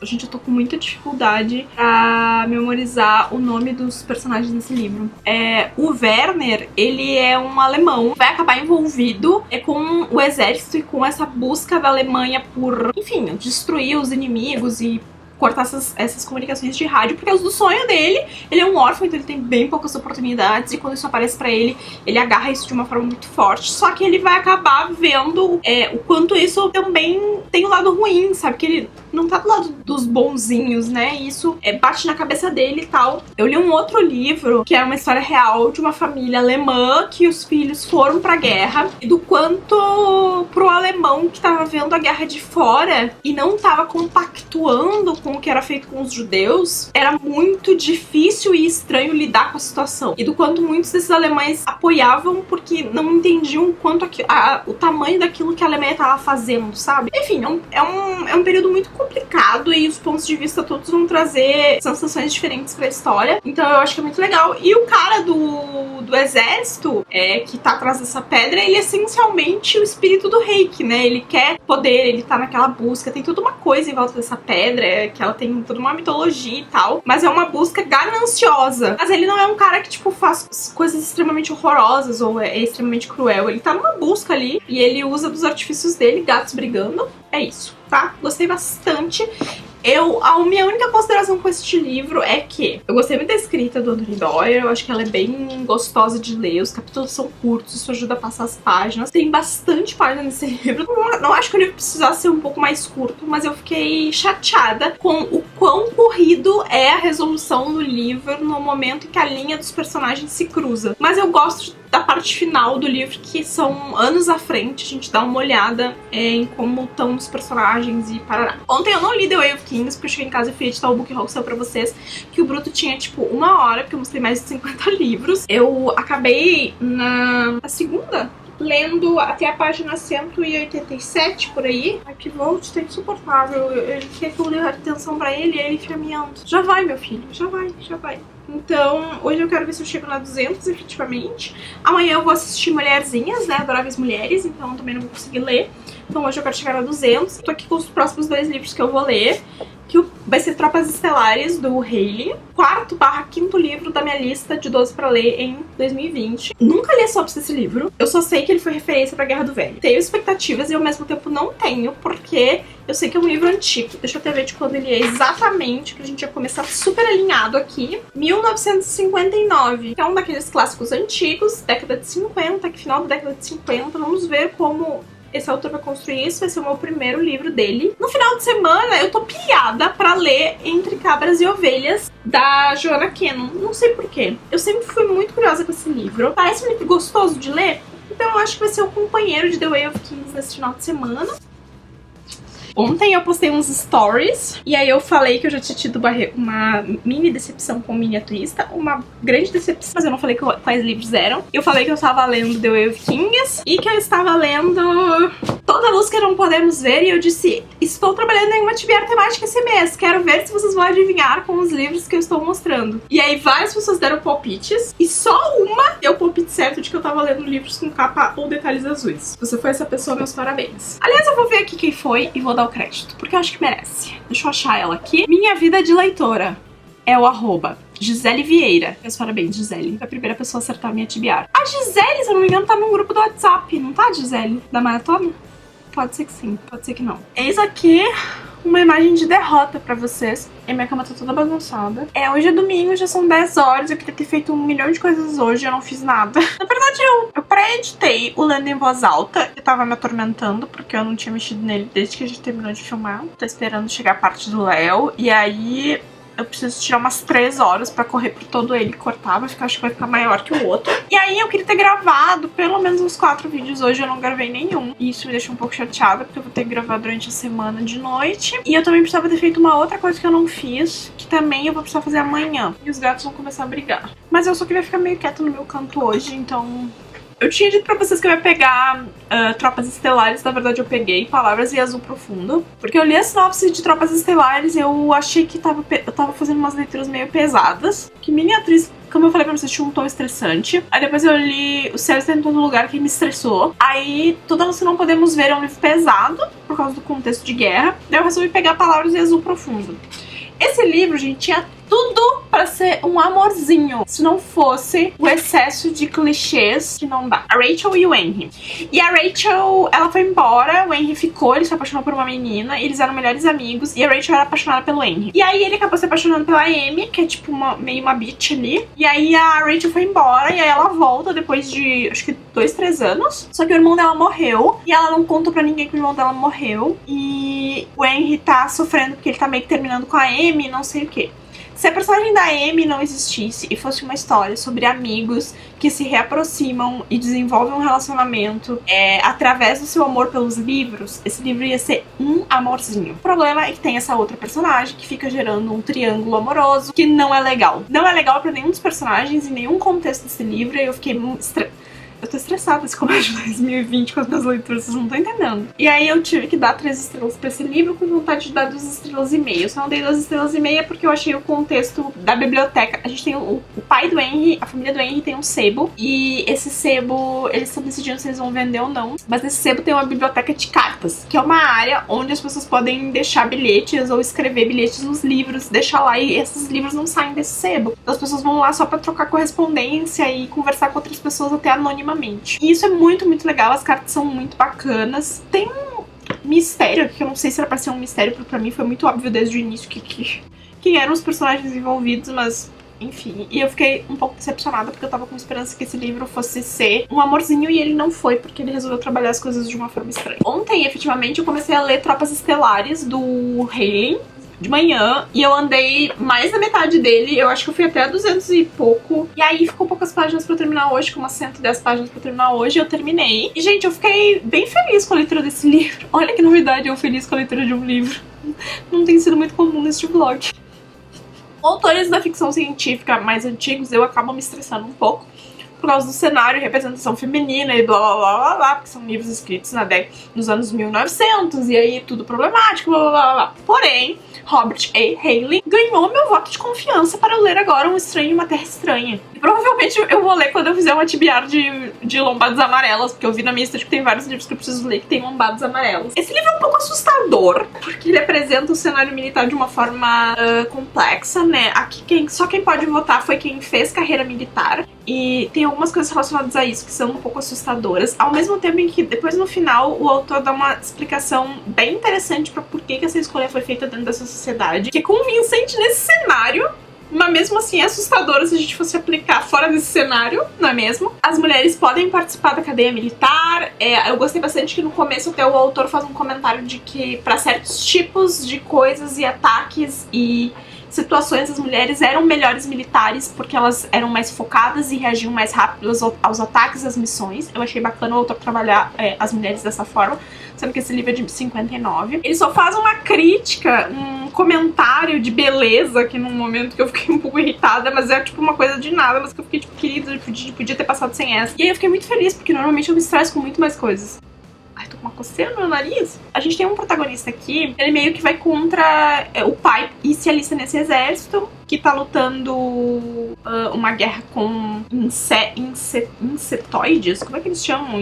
Gente, eu tô com muita dificuldade pra memorizar o nome dos personagens desse livro. O Werner, ele é um alemão, vai acabar envolvido com o exército e com essa busca da Alemanha por, enfim, destruir os inimigos e cortar essas comunicações de rádio, porque é do sonho dele. Ele é um órfão, então ele tem bem poucas oportunidades, e quando isso aparece pra ele, ele agarra isso de uma forma muito forte. Só que ele vai acabar vendo o quanto isso também tem o lado ruim, sabe? Que ele não tá do lado dos bonzinhos, né? E isso bate na cabeça dele e tal. Eu li um outro livro, que é uma história real de uma família alemã, que os filhos foram pra guerra, e do quanto pro alemão que tava vendo a guerra de fora e não tava compactuando com o que era feito com os judeus, era muito difícil e estranho lidar com a situação. E do quanto muitos desses alemães apoiavam porque não entendiam o quanto o tamanho daquilo que a Alemanha tava fazendo, sabe? Enfim, é um período muito complicado, e os pontos de vista todos vão trazer sensações diferentes pra história. Então eu acho que é muito legal. E o cara do exército, que tá atrás dessa pedra, ele é essencialmente o espírito do Reiki, né? Ele quer poder, ele tá naquela busca, tem toda uma coisa em volta dessa pedra, que ela tem toda uma mitologia e tal, mas é uma busca gananciosa. Mas ele não é um cara que, tipo, faz coisas extremamente horrorosas ou é extremamente cruel. Ele tá numa busca ali e ele usa dos artifícios dele, gatos brigando. É isso, tá? Gostei bastante. A minha única consideração com este livro é que eu gostei muito da escrita do Anthony Doerr, eu acho que ela é bem gostosa de ler, os capítulos são curtos, isso ajuda a passar as páginas. Tem bastante página nesse livro. Não acho que o livro precisasse ser um pouco mais curto, mas eu fiquei chateada com o quão corrido é a resolução do livro no momento em que a linha dos personagens se cruza. Mas eu gosto da parte final do livro, que são anos à frente, a gente dá uma olhada em como estão os personagens e parará. Ontem eu não li The Way of Kings, porque eu cheguei em casa e fui editar o book haul que saiu pra vocês, que o bruto tinha tipo 1 hora, porque eu mostrei mais de 50 livros. Eu acabei na segunda lendo até a página 187 por aí. Ai, que Volt, tá insuportável. Ele quer que eu dê atenção pra ele e ele fica miando. Já vai, meu filho, já vai, já vai. Então, hoje eu quero ver se eu chego na 200, efetivamente. Amanhã eu vou assistir Mulherzinhas, né, Adoráveis Mulheres, então também não vou conseguir ler. Então hoje eu quero chegar na 200. Tô aqui com os próximos 2 livros que eu vou ler, que vai ser Tropas Estelares, do Haley. 4/5º livro da minha lista de 12 pra ler em 2020. Nunca li a sinopse desse livro. Eu só sei que ele foi referência pra Guerra do Velho. Tenho expectativas e ao mesmo tempo não tenho, porque eu sei que é um livro antigo. Deixa eu até ver de quando ele é exatamente, que a gente já começar super alinhado aqui. 1959. Que é um daqueles clássicos antigos, década de 50, que final da década de 50. Vamos ver como esse autor vai construir isso. Vai ser o meu primeiro livro dele. No final de semana eu tô pilhada pra ler Entre Cabras e Ovelhas, da Joanna Cannon. Não sei porquê. Eu sempre fui muito curiosa com esse livro. Parece muito gostoso de ler, então eu acho que vai ser o companheiro de The Way of Kings nesse final de semana. Ontem eu postei uns stories e aí eu falei que eu já tinha tido uma mini decepção com Miniaturista, uma grande decepção, mas eu não falei quais livros eram. Eu falei que eu estava lendo The Way of Kings e que eu estava lendo Toda Luz que Não Podemos Ver, e eu disse, estou trabalhando em uma TBR temática esse mês, quero ver se vocês vão adivinhar com os livros que eu estou mostrando. E aí várias pessoas deram palpites e só uma deu palpite certo de que eu tava lendo livros com capa ou detalhes azuis. Se você foi essa pessoa, meus parabéns. Aliás, eu vou ver aqui quem foi e vou dar o crédito, porque eu acho que merece. Deixa eu achar ela aqui. Minha Vida de Leitora é o @ Gisele Vieira. Meus parabéns, Gisele. Foi a primeira pessoa a acertar a minha TBR. A Gisele, se eu não me engano, tá num grupo do WhatsApp, não tá, Gisele? Da maratona? Pode ser que sim, pode ser que não. Eis aqui uma imagem de derrota pra vocês. E minha cama tá toda bagunçada. Hoje é domingo, já são 10 horas. Eu queria ter feito 1 milhão de coisas hoje, eu não fiz nada. Na verdade, eu pré-editei o Lendo em Voz Alta, que tava me atormentando, porque eu não tinha mexido nele desde que a gente terminou de filmar. Tô esperando chegar a parte do Léo. E aí eu preciso tirar umas 3 horas pra correr por todo ele e cortar, acho que vai ficar maior que o outro. E aí eu queria ter gravado pelo menos uns 4 vídeos hoje, eu não gravei nenhum. E isso me deixa um pouco chateada, porque eu vou ter que gravar durante a semana de noite. E eu também precisava ter feito uma outra coisa que eu não fiz, que também eu vou precisar fazer amanhã. E os gatos vão começar a brigar. Mas eu só queria ficar meio quieta no meu canto hoje, então... Eu tinha dito pra vocês que eu ia pegar Tropas Estelares, na verdade eu peguei Palavras e Azul Profundo, porque eu li a sinopse de Tropas Estelares e eu achei que eu tava fazendo umas leituras meio pesadas, que Miniatriz, como eu falei pra vocês, tinha um tom estressante. Aí depois eu li O Céu Está em Todo Lugar, que me estressou. Aí Toda Luz que Não Podemos Ver é um livro pesado, por causa do contexto de guerra. Daí eu resolvi pegar Palavras e Azul Profundo. Esse livro, gente, tinha tudo pra ser um amorzinho, se não fosse o excesso de clichês que não dá. A Rachel e o Henry. E a Rachel, ela foi embora, o Henry ficou, ele se apaixonou por uma menina, eles eram melhores amigos, e a Rachel era apaixonada pelo Henry. E aí ele acabou se apaixonando pela Amy, que é tipo meio uma bitch ali. E aí a Rachel foi embora, e aí ela volta depois de, acho que 2, 3 anos. Só que o irmão dela morreu, e ela não conta pra ninguém que o irmão dela morreu. E o Henry tá sofrendo porque ele tá meio que terminando com a Amy, não sei o que. Se a personagem da Amy não existisse e fosse uma história sobre amigos que se reaproximam e desenvolvem um relacionamento através do seu amor pelos livros, esse livro ia ser um amorzinho. O problema é que tem essa outra personagem que fica gerando um triângulo amoroso que não é legal. Não é legal pra nenhum dos personagens, em nenhum contexto desse livro, e eu fiquei eu tô estressada esse começo de 2020 com as minhas leituras, vocês não estão entendendo. E aí eu tive que dar 3 estrelas pra esse livro com vontade de dar 2 estrelas e meia. Eu só não dei 2 estrelas e meia porque eu achei o contexto da biblioteca. A gente tem o pai do Henry, a família do Henry tem um sebo. E esse sebo, eles estão decidindo se eles vão vender ou não. Mas nesse sebo tem uma biblioteca de cartas, que é uma área onde as pessoas podem deixar bilhetes ou escrever bilhetes nos livros, deixar lá, e esses livros não saem desse sebo. Então as pessoas vão lá só pra trocar correspondência e conversar com outras pessoas até anonimamente. E isso é muito, muito legal, as cartas são muito bacanas. Tem um mistério, que eu não sei se era pra ser um mistério, porque pra mim foi muito óbvio desde o início quem eram os personagens envolvidos, mas enfim. E eu fiquei um pouco decepcionada, porque eu tava com esperança que esse livro fosse ser um amorzinho, e ele não foi, porque ele resolveu trabalhar as coisas de uma forma estranha. Ontem, efetivamente, eu comecei a ler Tropas Estelares, do Halen, de manhã, e eu andei mais da metade dele, eu acho que eu fui até 200 e pouco, e aí ficou poucas páginas pra eu terminar hoje, com umas 110 páginas pra eu terminar hoje, eu terminei. E, gente, eu fiquei bem feliz com a leitura desse livro. Olha que novidade, eu feliz com a leitura de um livro. Não tem sido muito comum neste blog. Autores da ficção científica mais antigos, eu acabo me estressando um pouco, por causa do cenário e representação feminina e blá blá blá blá blá, porque são livros escritos nos anos 1900, e aí tudo problemático, blá blá blá blá. Porém, Robert A. Heinlein ganhou meu voto de confiança para eu ler agora Um Estranho em uma Terra Estranha. E provavelmente eu vou ler quando eu fizer uma TBR de lombadas amarelas, porque eu vi na minha estante que tem vários livros que eu preciso ler que tem lombadas amarelas. Esse livro é um pouco assustador, porque ele apresenta o cenário militar de uma forma complexa, né? Aqui só quem pode votar foi quem fez carreira militar, e tem algumas coisas relacionadas a isso que são um pouco assustadoras, ao mesmo tempo em que depois no final o autor dá uma explicação bem interessante pra por que essa escolha foi feita dentro dessa sociedade, que é convincente nesse cenário, mas mesmo assim é assustador se a gente fosse aplicar fora desse cenário, não é mesmo? As mulheres podem participar da cadeia militar. Eu gostei bastante que no começo até o autor faz um comentário de que para certos tipos de coisas e ataques e situações as mulheres eram melhores militares porque elas eram mais focadas e reagiam mais rápido aos ataques, às missões. Eu achei bacana o autor trabalhar as mulheres dessa forma, sendo que esse livro é de 59. Ele só faz uma crítica, um comentário de beleza, que num momento que eu fiquei um pouco irritada, mas é tipo uma coisa de nada, mas que eu fiquei tipo, querida, podia ter passado sem essa. E aí eu fiquei muito feliz, porque normalmente eu me estresso com muito mais coisas. Ai, tô com uma coceira no meu nariz. A gente tem um protagonista aqui, ele meio que vai contra o pai e se alista nesse exército, que tá lutando uma guerra com insetoides. Como é que eles chamam?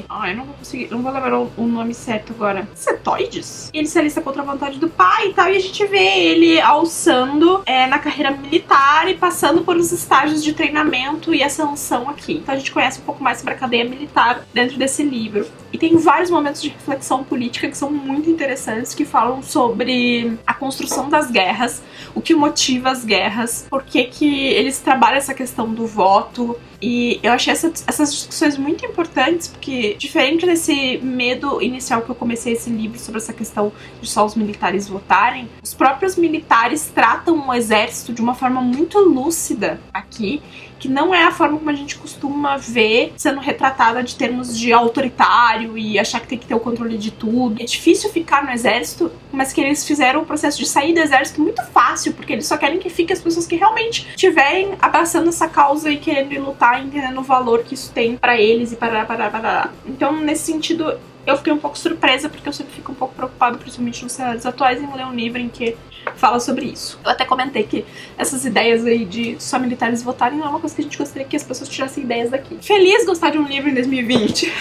Ai, eu não vou conseguir, não vou lembrar o nome certo agora. Insetoides? E ele se alista contra a vontade do pai e tal, e a gente vê ele alçando na carreira militar e passando por os estágios de treinamento e ascensão aqui. Então a gente conhece um pouco mais sobre a cadeia militar dentro desse livro. E tem vários momentos de reflexão política que são muito interessantes, que falam sobre a construção das guerras, o que motiva as guerras, por que eles trabalham essa questão do voto. E eu achei essas discussões muito importantes, porque diferente desse medo inicial que eu comecei esse livro sobre essa questão de só os militares votarem, os próprios militares tratam o exército de uma forma muito lúcida aqui, que não é a forma como a gente costuma ver sendo retratada de termos de autoritário e achar que tem que ter o controle de tudo. É difícil ficar no exército, mas que eles fizeram o processo de sair do exército muito fácil, porque eles só querem que fiquem as pessoas que realmente estiverem abraçando essa causa e querendo lutar, entendendo o valor que isso tem pra eles e parará. Então, nesse sentido, eu fiquei um pouco surpresa, porque eu sempre fico um pouco preocupada, principalmente nos cenários atuais, em ler um livro em que fala sobre isso. Eu até comentei que essas ideias aí de só militares votarem não é uma coisa que a gente gostaria que as pessoas tirassem ideias daqui. Feliz gostar de um livro em 2020.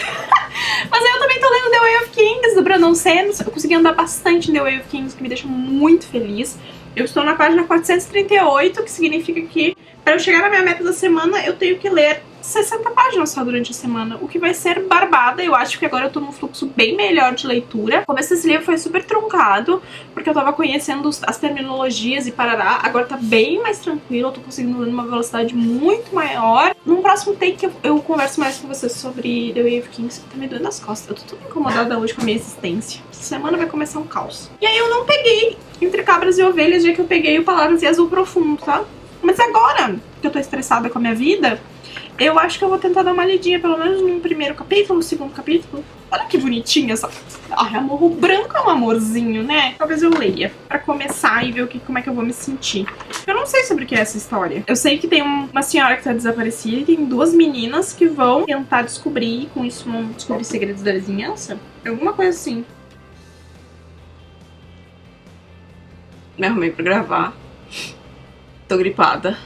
Mas aí eu também tô lendo The Way of Kings, do Brandon Sanderson. Eu consegui andar bastante em The Way of Kings, que me deixa muito feliz. Eu estou na página 438, que significa que para eu chegar na minha meta da semana, eu tenho que ler 60 páginas só durante a semana, o que vai ser barbada. Eu acho que agora eu tô num fluxo bem melhor de leitura. O começo desse livro foi super truncado, porque eu tava conhecendo as terminologias e parará. Agora tá bem mais tranquilo, eu tô conseguindo ler numa velocidade muito maior. Num próximo take eu converso mais com vocês sobre The Way of Kings, que tá me doendo as costas. Eu tô toda incomodada hoje com a minha existência. Essa semana vai começar um caos. E aí eu não peguei Entre Cabras e Ovelhas, já que eu peguei o Palavras e Azul Profundo, tá? Mas agora que eu tô estressada com a minha vida, eu acho que eu vou tentar dar uma lidinha, pelo menos no primeiro capítulo, no segundo capítulo. Olha que bonitinha essa... Ai, amor, o branco é um amorzinho, né? Talvez eu leia, pra começar e ver como é que eu vou me sentir. Eu não sei sobre o que é essa história. Eu sei que tem uma senhora que tá desaparecida e tem duas meninas que vão tentar descobrir, e com isso vão descobrir segredos da vizinhança. Alguma coisa assim. Me arrumei pra gravar. Tô gripada.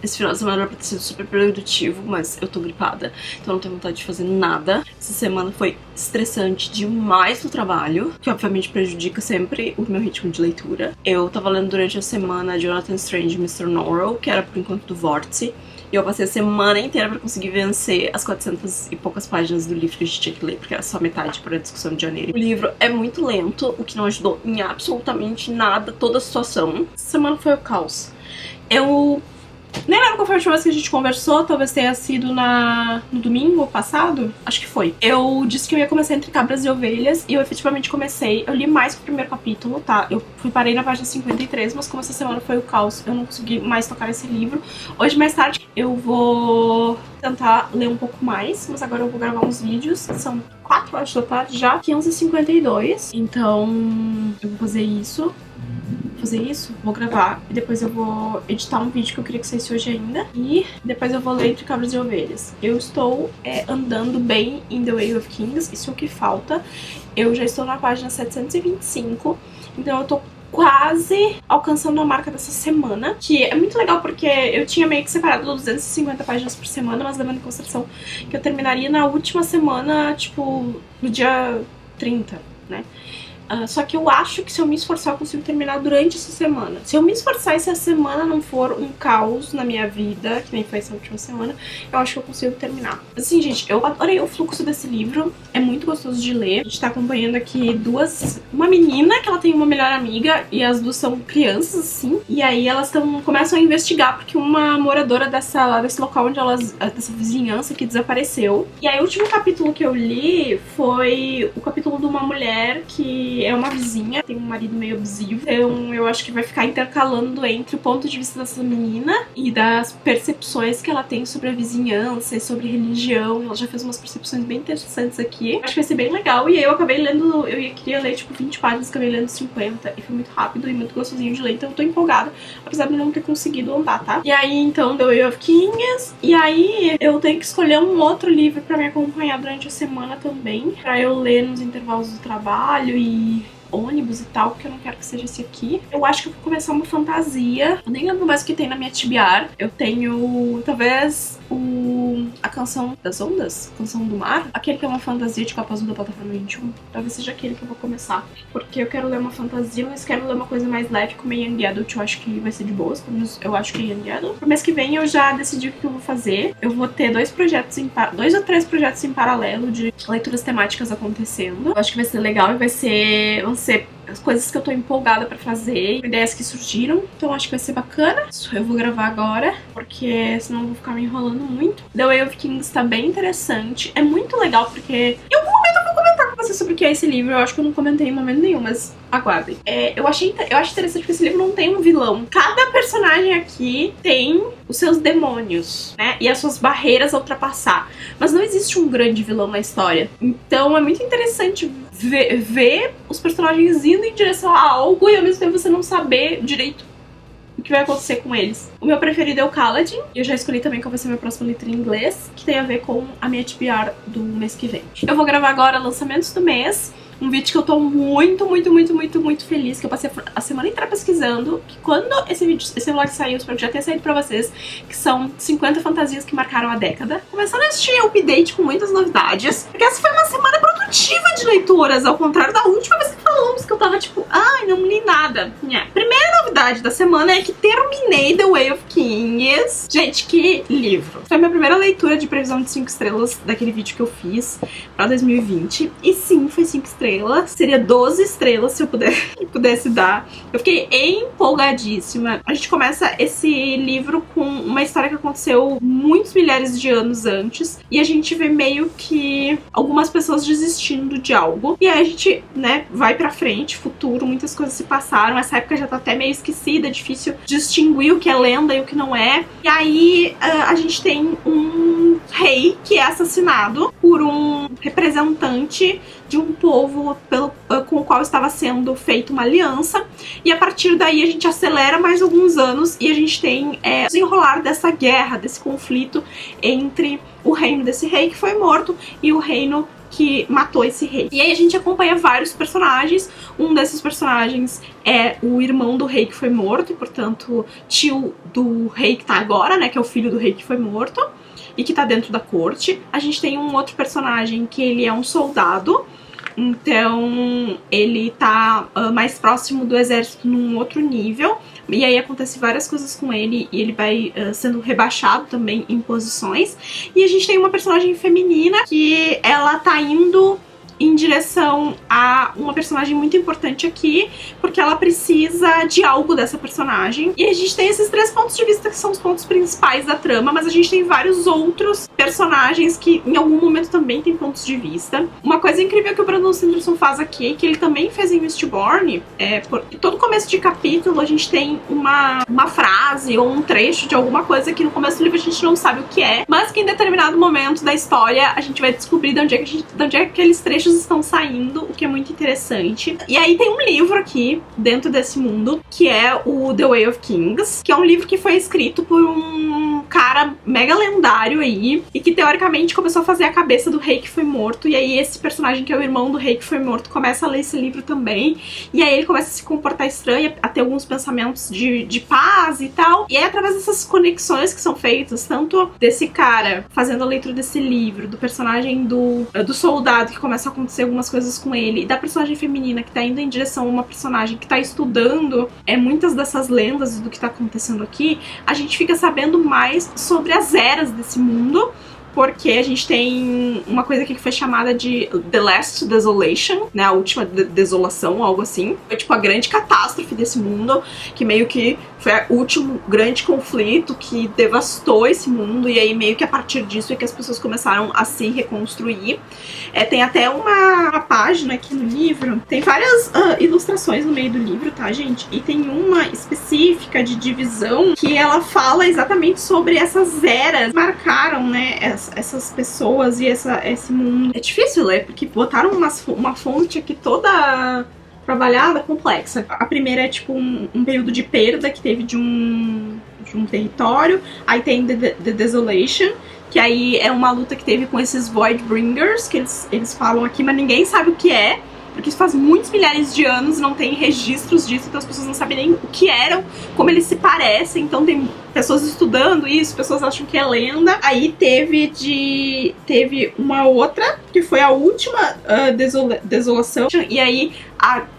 Esse final de semana era pra ter sido super produtivo, mas eu tô gripada, então não tenho vontade de fazer nada. Essa semana foi estressante demais no trabalho, que obviamente prejudica sempre o meu ritmo de leitura. Eu tava lendo durante a semana Jonathan Strange e Mr. Norrell, que era por enquanto do Vórtice, e eu passei a semana inteira pra conseguir vencer as 400 e poucas páginas do livro que a gente tinha que ler, porque era só metade para a discussão de janeiro. O livro é muito lento, o que não ajudou em absolutamente nada toda a situação. Essa semana foi o caos. Eu nem lembro qual foi a última vez que a gente conversou, talvez tenha sido no domingo passado, acho que foi. Eu disse que eu ia começar Entre Cabras e Ovelhas, e eu efetivamente comecei. Eu li mais que o primeiro capítulo, tá? Eu parei na página 53, mas como essa semana foi o caos, eu não consegui mais tocar esse livro. Hoje, mais tarde, eu vou tentar ler um pouco mais, mas agora eu vou gravar uns vídeos, são 4 horas da tarde já, 15h52, então eu vou fazer isso. Vou gravar e depois eu vou editar um vídeo que eu queria que saísse hoje ainda, e depois eu vou ler Entre Cabras e Ovelhas. Eu estou andando bem em The Way of Kings, isso é o que falta. Eu já estou na página 725, então eu tô quase alcançando a marca dessa semana, que é muito legal porque eu tinha meio que separado 250 páginas por semana, mas levando em consideração que eu terminaria na última semana, tipo, no dia 30, né? Só que eu acho que se eu me esforçar eu consigo terminar durante essa semana. Se eu me esforçar e se a semana não for um caos na minha vida, que nem foi essa última semana, eu acho que eu consigo terminar. Assim, gente, eu adorei o fluxo desse livro. É muito gostoso de ler. A gente tá acompanhando aqui uma menina que ela tem uma melhor amiga, e as duas são crianças, assim. E aí elas começam a investigar porque uma moradora desse local onde dessa vizinhança que desapareceu. E aí o último capítulo que eu li foi o capítulo de uma mulher que que é uma vizinha, tem um marido meio abusivo, então eu acho que vai ficar intercalando entre o ponto de vista dessa menina e das percepções que ela tem sobre a vizinhança e sobre religião. Ela já fez umas percepções bem interessantes aqui. Acho que vai ser bem legal. E aí eu acabei lendo, queria ler tipo 20 páginas, acabei lendo 50 e foi muito rápido e muito gostosinho de ler, então eu tô empolgada, apesar de não ter conseguido andar, tá? E aí então The Way of Kings, e aí eu tenho que escolher um outro livro pra me acompanhar durante a semana também, pra eu ler nos intervalos do trabalho e ônibus e tal, porque eu não quero que seja esse aqui. Eu acho que eu vou começar uma fantasia. Eu nem lembro mais o que tem na minha TBR. Eu tenho, talvez, a Canção das Ondas? Canção do Mar? Aquele que é uma fantasia de capa azul da plataforma 21. Talvez seja aquele que eu vou começar. Porque eu quero ler uma fantasia, mas quero ler uma coisa mais leve, como Young Adult. Eu acho que vai ser de boas, pelo menos eu acho que é Young Adult. Pro mês que vem eu já decidi o que eu vou fazer. Eu vou ter dois ou três projetos em paralelo de leituras temáticas acontecendo. Eu acho que vai ser legal e vão ser as coisas que eu tô empolgada pra fazer, ideias que surgiram, então acho que vai ser bacana. Eu vou gravar agora, porque senão eu vou ficar me enrolando muito. The Way of Kings tá bem interessante, é muito legal porque em algum momento eu vou comentar com vocês sobre o que é esse livro. Eu acho que eu não comentei em momento nenhum, mas aguardem. Eu acho interessante que esse livro não tem um vilão. Cada personagem aqui tem os seus demônios, né, e as suas barreiras a ultrapassar, mas não existe um grande vilão na história. Então é muito interessante ver os personagens indo em direção a algo e ao mesmo tempo você não saber direito o que vai acontecer com eles. O meu preferido é o Kaladin, e eu já escolhi também qual vai ser a minha próxima leitura em inglês, que tem a ver com a minha TBR do mês que vem. Eu vou gravar agora lançamentos do mês, um vídeo que eu tô muito feliz, que eu passei a semana inteira pesquisando, que quando esse vlog saiu, espero que já tenha saído pra vocês, que são 50 fantasias que marcaram a década. Começando este update com muitas novidades, porque essa foi uma semana produtiva de leituras, ao contrário da última vez que falamos, que eu tava tipo, ai, não li nada. Primeira novidade da semana é que terminei The Way of Kings. Gente, que livro! Foi a minha primeira leitura de previsão de 5 estrelas daquele vídeo que eu fiz pra 2020, e sim, foi 5 estrelas. Seria 12 estrelas se eu pudesse dar. Eu fiquei empolgadíssima. A gente começa esse livro com uma história que aconteceu muitos milhares de anos antes, e a gente vê meio que algumas pessoas desistindo de algo, e aí a gente, né, vai pra frente, futuro, muitas coisas se passaram, essa época já tá até meio esquecida, é difícil distinguir o que é lenda e o que não é, e aí a gente tem um rei que é assassinado por um representante de um povo com o qual estava sendo feita uma aliança, e a partir daí a gente acelera mais alguns anos e a gente tem o desenrolar dessa guerra, desse conflito entre o reino desse rei que foi morto e o reino que matou esse rei. E aí a gente acompanha vários personagens. Um desses personagens é o irmão do rei que foi morto, e portanto tio do rei que tá agora, né, que é o filho do rei que foi morto e que tá dentro da corte. A gente tem um outro personagem que ele é um soldado, então ele tá mais próximo do exército num outro nível, e aí acontece várias coisas com ele e ele vai sendo rebaixado também em posições. E a gente tem uma personagem feminina que ela tá indo em direção a uma personagem muito importante aqui, porque ela precisa de algo dessa personagem. E a gente tem esses 3 pontos de vista que são os pontos principais da trama, mas a gente tem vários outros personagens que em algum momento também tem pontos de vista. Uma coisa incrível que o Brandon Sanderson faz aqui, que ele também fez em Mistborn, todo começo de capítulo a gente tem uma frase ou um trecho de alguma coisa que no começo do livro a gente não sabe o que é, mas que em determinado momento da história a gente vai descobrir de onde é que aqueles trechos estão saindo, o que é muito interessante. E aí tem um livro aqui dentro desse mundo, que é o The Way of Kings, que é um livro que foi escrito por um cara mega lendário aí, e que teoricamente começou a fazer a cabeça do rei que foi morto. E aí esse personagem, que é o irmão do rei que foi morto, começa a ler esse livro também, e aí ele começa a se comportar estranho, a ter alguns pensamentos de paz e tal. E aí, através dessas conexões que são feitas, tanto desse cara fazendo a leitura desse livro, do personagem do soldado que começa a acontecer algumas coisas com ele, e da personagem feminina que tá indo em direção a uma personagem que tá estudando muitas dessas lendas do que tá acontecendo aqui, a gente fica sabendo mais sobre as eras desse mundo, porque a gente tem uma coisa aqui que foi chamada de The Last Desolation, né, a última desolação, algo assim. Foi tipo a grande catástrofe desse mundo, que meio que foi o último grande conflito que devastou esse mundo, e aí meio que a partir disso é que as pessoas começaram a se reconstruir. Tem até uma página aqui no livro, tem várias ilustrações no meio do livro, tá, gente? E tem uma específica de divisão que ela fala exatamente sobre essas eras que marcaram, né, essas pessoas e esse mundo. É difícil ler, porque botaram uma fonte aqui toda trabalhada, complexa. A primeira é tipo um período de perda que teve de um território. Aí tem The Desolation, que aí é uma luta que teve com esses Voidbringers, que eles falam aqui, mas ninguém sabe o que é, porque isso faz muitos milhares de anos, não tem registros disso, então as pessoas não sabem nem o que eram, como eles se parecem, então tem pessoas estudando isso, pessoas acham que é lenda. Aí teve uma outra, que foi a última desolação, e aí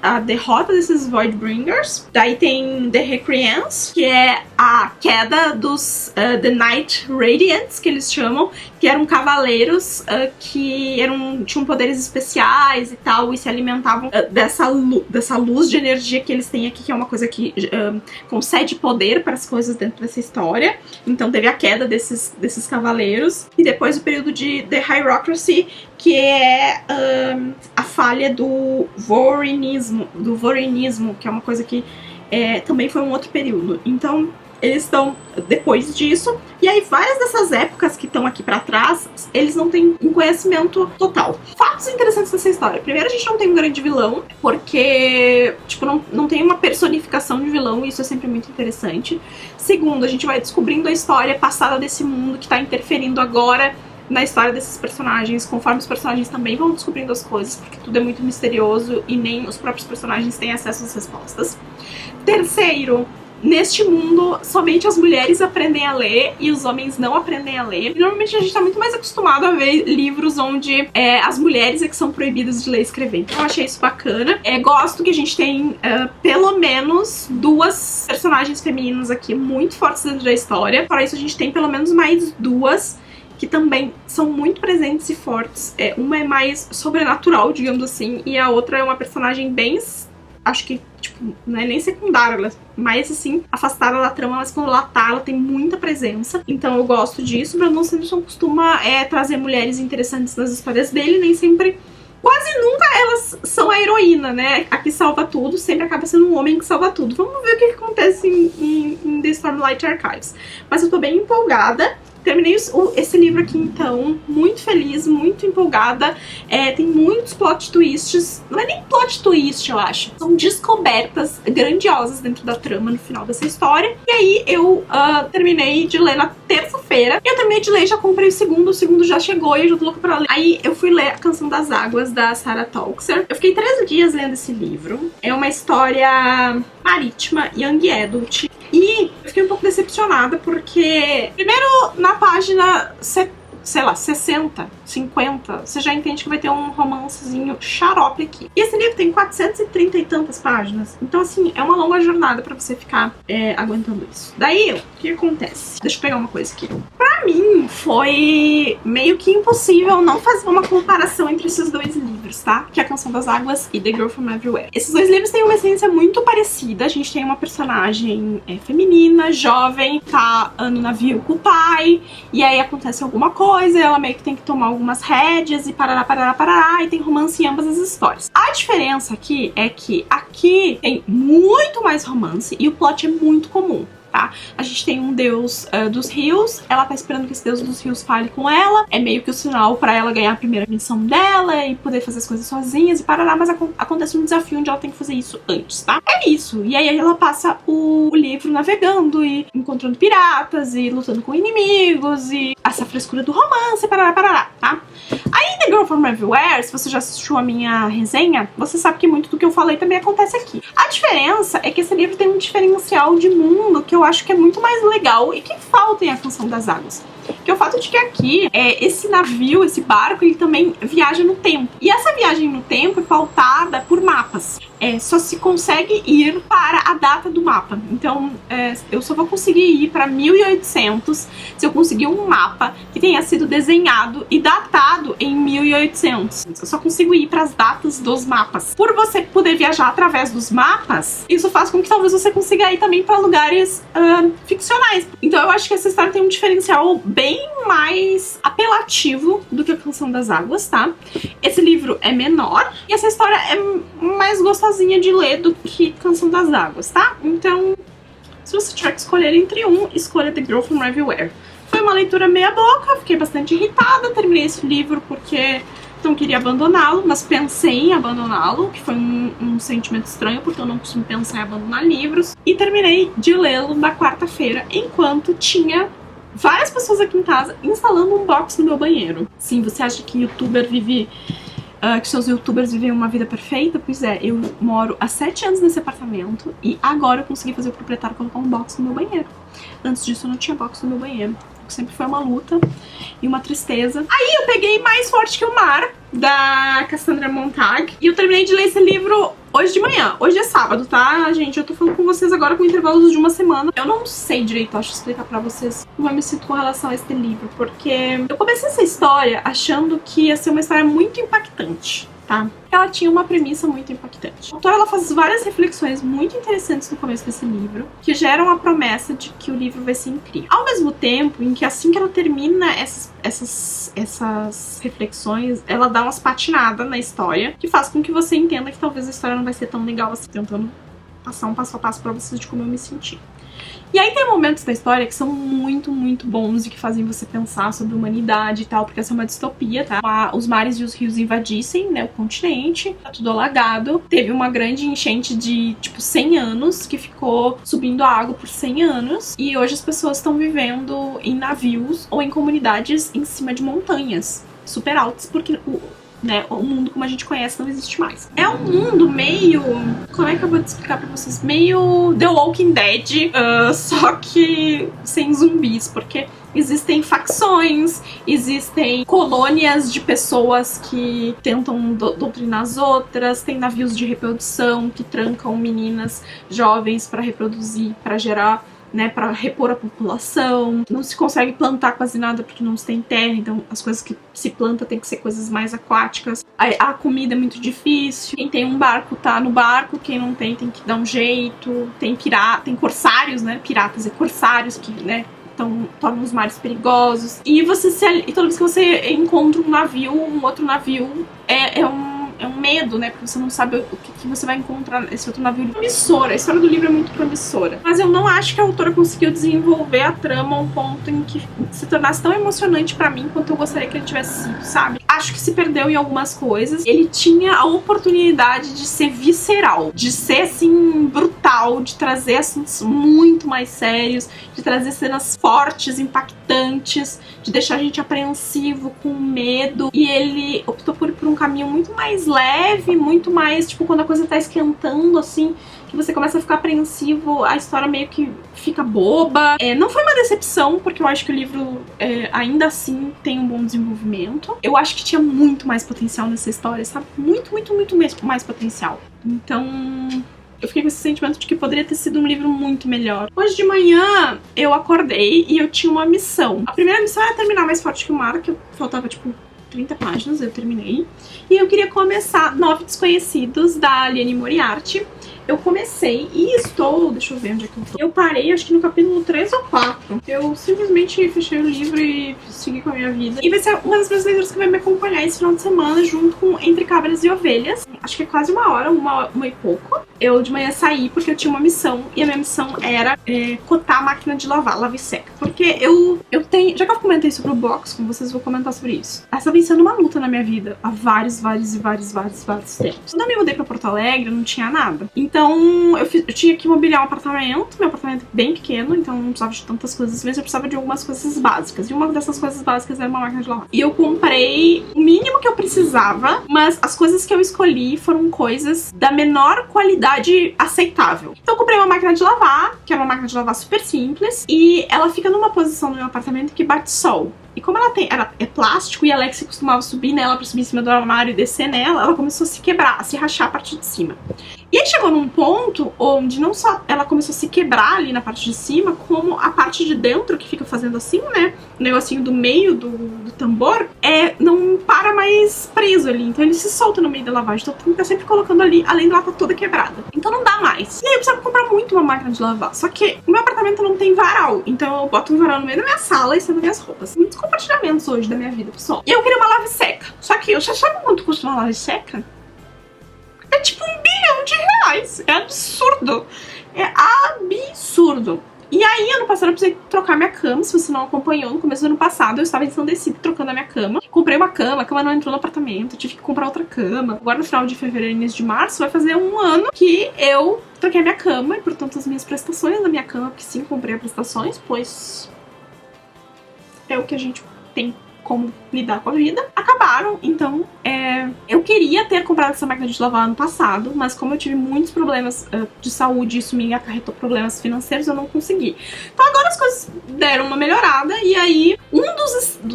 a derrota desses Voidbringers. Daí tem The Recreance, que é a queda dos The Night Radiants, que eles chamam, que eram cavaleiros que tinham poderes especiais e tal, e se alimentavam dessa luz de energia que eles têm aqui, que é uma coisa que concede poder para as coisas dentro dessa história. Então teve a queda desses cavaleiros. E depois o período de The Hierocracy, que é a falha do Vorinismo, que é uma coisa que também foi um outro período. Então eles estão depois disso, e aí várias dessas épocas que estão aqui pra trás, eles não têm um conhecimento total. Fatos interessantes dessa história. Primeiro, a gente não tem um grande vilão, porque, tipo, não tem uma personificação de vilão, e isso é sempre muito interessante. Segundo, a gente vai descobrindo a história passada desse mundo que tá interferindo agora na história desses personagens, conforme os personagens também vão descobrindo as coisas, porque tudo é muito misterioso e nem os próprios personagens têm acesso às respostas. Terceiro, neste mundo, somente as mulheres aprendem a ler e os homens não aprendem a ler. E normalmente a gente tá muito mais acostumado a ver livros onde as mulheres é que são proibidas de ler e escrever. Então eu achei isso bacana. Gosto que a gente tem pelo menos 2 personagens femininas aqui muito fortes dentro da história. Para isso a gente tem pelo menos mais 2 que também são muito presentes e fortes. Uma é mais sobrenatural, digamos assim, e a outra é uma personagem bem... acho que, tipo, não é nem secundária, ela é mais, assim, afastada da trama, mas quando ela tá, ela tem muita presença. Então eu gosto disso. Brandon Sanderson costuma trazer mulheres interessantes nas histórias dele, nem sempre... Quase nunca elas são a heroína, né? A que salva tudo, sempre acaba sendo um homem que salva tudo. Vamos ver o que acontece em The Stormlight Archives. Mas eu tô bem empolgada. Terminei esse livro aqui, então, muito feliz, muito empolgada. Tem muitos plot twists. Não é nem plot twist, eu acho. São descobertas grandiosas dentro da trama no final dessa história. E aí eu terminei de ler na terça-feira. Eu terminei de ler e já comprei o segundo já chegou e eu já tô louca pra ler. Aí eu fui ler A Canção das Águas, da Sarah Talkser. Eu fiquei 13 dias lendo esse livro. É uma história marítima, young adult. E eu fiquei um pouco decepcionada porque, primeiro, na página, sei lá, 60, 50, você já entende que vai ter um romancezinho xarope aqui. E esse livro tem 430 e tantas páginas. Então, assim, é uma longa jornada pra você ficar aguentando isso. Daí, o que acontece? Deixa eu pegar uma coisa aqui. Pra mim, foi meio que impossível não fazer uma comparação entre esses 2 livros, tá? Que é A Canção das Águas e The Girl From Everywhere. Esses 2 livros têm uma essência muito parecida. A gente tem uma personagem feminina, jovem, tá no navio com o pai, e aí acontece alguma coisa, ela meio que tem que tomar algumas rédeas e parará, e tem romance em ambas as histórias. A diferença aqui é que aqui tem muito mais romance e o plot é muito comum. Tá? A gente tem um deus dos rios, ela tá esperando que esse deus dos rios fale com ela, é meio que o sinal pra ela ganhar a primeira missão dela e poder fazer as coisas sozinhas e parará, mas acontece um desafio onde ela tem que fazer isso antes, tá? É isso, e aí ela passa o livro navegando e encontrando piratas e lutando com inimigos e essa frescura do romance, parará, tá? Aí The Girl From Everywhere, se você já assistiu a minha resenha, você sabe que muito do que eu falei também acontece aqui. A diferença é que esse livro tem um diferencial de mundo que eu acho que é muito mais legal e que falta em A Canção das Águas. Que é o fato de que aqui, esse navio, esse barco, ele também viaja no tempo. E essa viagem no tempo é pautada por mapas. só se consegue ir para a data do mapa. Então, eu só vou conseguir ir para 1800 se eu conseguir um mapa que tenha sido desenhado e datado em 1800. Eu só consigo ir para as datas dos mapas. Por você poder viajar através dos mapas, isso faz com que talvez você consiga ir também para lugares ficcionais. Então eu acho que essa história tem um diferencial bem mais apelativo do que a Canção das Águas, tá? Esse livro é menor e essa história é mais gostosinha de ler do que Canção das Águas, tá? Então, se você tiver que escolher entre escolha The Girl from Everywhere. Foi uma leitura meia boca, fiquei bastante irritada, terminei esse livro porque não queria abandoná-lo, mas pensei em abandoná-lo, que foi um sentimento estranho, porque eu não costumo pensar em abandonar livros. E terminei de lê-lo na quarta-feira, enquanto tinha várias pessoas aqui em casa instalando um box no meu banheiro. Sim, você acha que youtuber vive... que seus youtubers vivem uma vida perfeita? Pois é, eu moro há 7 anos nesse apartamento e agora eu consegui fazer o proprietário colocar um box no meu banheiro. Antes disso eu não tinha box no meu banheiro. Sempre foi uma luta e uma tristeza. Aí eu peguei Mais Forte que o Mar, da Cassandra Montag, e eu terminei de ler esse livro hoje de manhã. Hoje é sábado, tá, gente? Eu tô falando com vocês agora com intervalos de uma semana. Eu não sei direito, acho, explicar pra vocês como eu me sinto com relação a esse livro, porque eu comecei essa história achando que ia ser uma história muito impactante, tá? Ela tinha uma premissa muito impactante. A autora, ela faz várias reflexões muito interessantes no começo desse livro, que geram a promessa de que o livro vai ser incrível. Ao mesmo tempo em que, assim que ela termina essas reflexões, ela dá umas patinadas na história, que faz com que você entenda que talvez a história não vai ser tão legal assim, tentando passar um passo a passo pra vocês de como eu me senti. E aí tem momentos da história que são muito, muito bons e que fazem você pensar sobre a humanidade e tal, porque essa é uma distopia, tá? Os mares e os rios invadissem, né, o continente, tá tudo alagado. Teve uma grande enchente de, tipo, 100 anos, que ficou subindo a água por 100 anos. E hoje as pessoas estão vivendo em navios ou em comunidades em cima de montanhas super altas, porque o mundo como a gente conhece não existe mais. É um mundo meio... Como é que eu vou te explicar pra vocês? Meio The Walking Dead, só que sem zumbis, porque existem facções, existem colônias de pessoas que tentam doutrinar as outras, tem navios de reprodução que trancam meninas jovens pra reproduzir, pra gerar, né, para repor a população. Não se consegue plantar quase nada porque não se tem terra, então as coisas que se planta tem que ser coisas mais aquáticas. A comida é muito difícil. Quem tem um barco tá no barco, quem não tem tem que dar um jeito. Tem corsários, né, piratas e corsários que, né, tornam os mares perigosos. E toda vez que você encontra um navio, um outro navio, é um medo, né? Porque você não sabe o que você vai encontrar nesse outro navio. Promissora, a história do livro é muito promissora. Mas eu não acho que a autora conseguiu desenvolver a trama a um ponto em que se tornasse tão emocionante pra mim quanto eu gostaria que ele tivesse sido, sabe? Acho que se perdeu em algumas coisas. Ele tinha a oportunidade de ser visceral, de ser, assim, brutal, de trazer assuntos muito mais sérios, de trazer cenas fortes, impactantes, de deixar a gente apreensivo, com medo. E ele optou por ir por um caminho muito mais leve, muito mais, tipo, quando a coisa tá esquentando, assim, que você começa a ficar apreensivo, a história meio que fica boba. Não foi uma decepção, porque eu acho que o livro, ainda assim, tem um bom desenvolvimento. Eu acho que tinha muito mais potencial nessa história, sabe? Muito, muito, muito mais potencial. Então... eu fiquei com esse sentimento de que poderia ter sido um livro muito melhor. Hoje de manhã, eu acordei e eu tinha uma missão. A primeira missão era terminar Mais Forte que o Mar, que faltava, tipo, 30 páginas, eu terminei. E eu queria começar 9 Desconhecidos, da Liane Moriarty. Eu comecei e estou... deixa eu ver onde é que eu tô. Eu parei, acho que no capítulo 3 ou 4. Eu simplesmente fechei o livro e segui com a minha vida. E vai ser uma das minhas leituras que vai me acompanhar esse final de semana, junto com Entre Cabras e Ovelhas. Acho que é quase uma hora e pouco. Eu de manhã saí porque eu tinha uma missão. E a minha missão era cotar a máquina de lavar, lava e seca. Porque eu tenho... já que eu comentei sobre o box com vocês, vou comentar sobre isso. Essa vem sendo uma luta na minha vida há vários tempos. Quando eu me mudei pra Porto Alegre, não tinha nada. Então, eu tinha que mobiliar um apartamento. Meu apartamento é bem pequeno, então não precisava de tantas coisas, mas eu precisava de algumas coisas básicas. E uma dessas coisas básicas era uma máquina de lavar. E eu comprei o mínimo que eu precisava, mas as coisas que eu escolhi foram coisas da menor qualidade aceitável. Então eu comprei uma máquina de lavar, que é uma máquina de lavar super simples, e ela fica numa posição no meu apartamento que bate sol. E como ela é plástico e a Alexia costumava subir nela pra subir em cima do armário e descer nela, ela começou a se quebrar, a se rachar a parte de cima. E aí chegou num ponto onde não só ela começou a se quebrar ali na parte de cima, como a parte de dentro, que fica fazendo assim, né, o negocinho do meio do tambor, não para mais preso ali. Então ele se solta no meio da lavagem. Então tem que estar sempre colocando ali, além dela tá toda quebrada. Então não dá mais. E aí eu precisava comprar muito uma máquina de lavar. Só que o meu apartamento não tem varal. Então eu boto um varal no meio da minha sala e estendo minhas roupas. Muitos compartilhamentos hoje da minha vida, pessoal. E eu queria uma lave seca. Só que eu já sabe quanto custa uma lave seca? É tipo R$1 bilhão. É absurdo. É absurdo. E aí, ano passado, eu precisei trocar minha cama. Se você não acompanhou, no começo do ano passado, eu estava ensandecida trocando a minha cama. Comprei uma cama, a cama não entrou no apartamento, eu tive que comprar outra cama. Agora, no final de fevereiro e início de março, vai fazer um ano que eu troquei a minha cama. E, portanto, as minhas prestações da minha cama, porque sim, comprei as prestações, pois é o que a gente tem como lidar com a vida, acabaram. Então, eu queria ter comprado essa máquina de lavar ano passado, mas como eu tive muitos problemas de saúde, isso me acarretou problemas financeiros, eu não consegui. Então agora as coisas deram uma melhorada, e aí um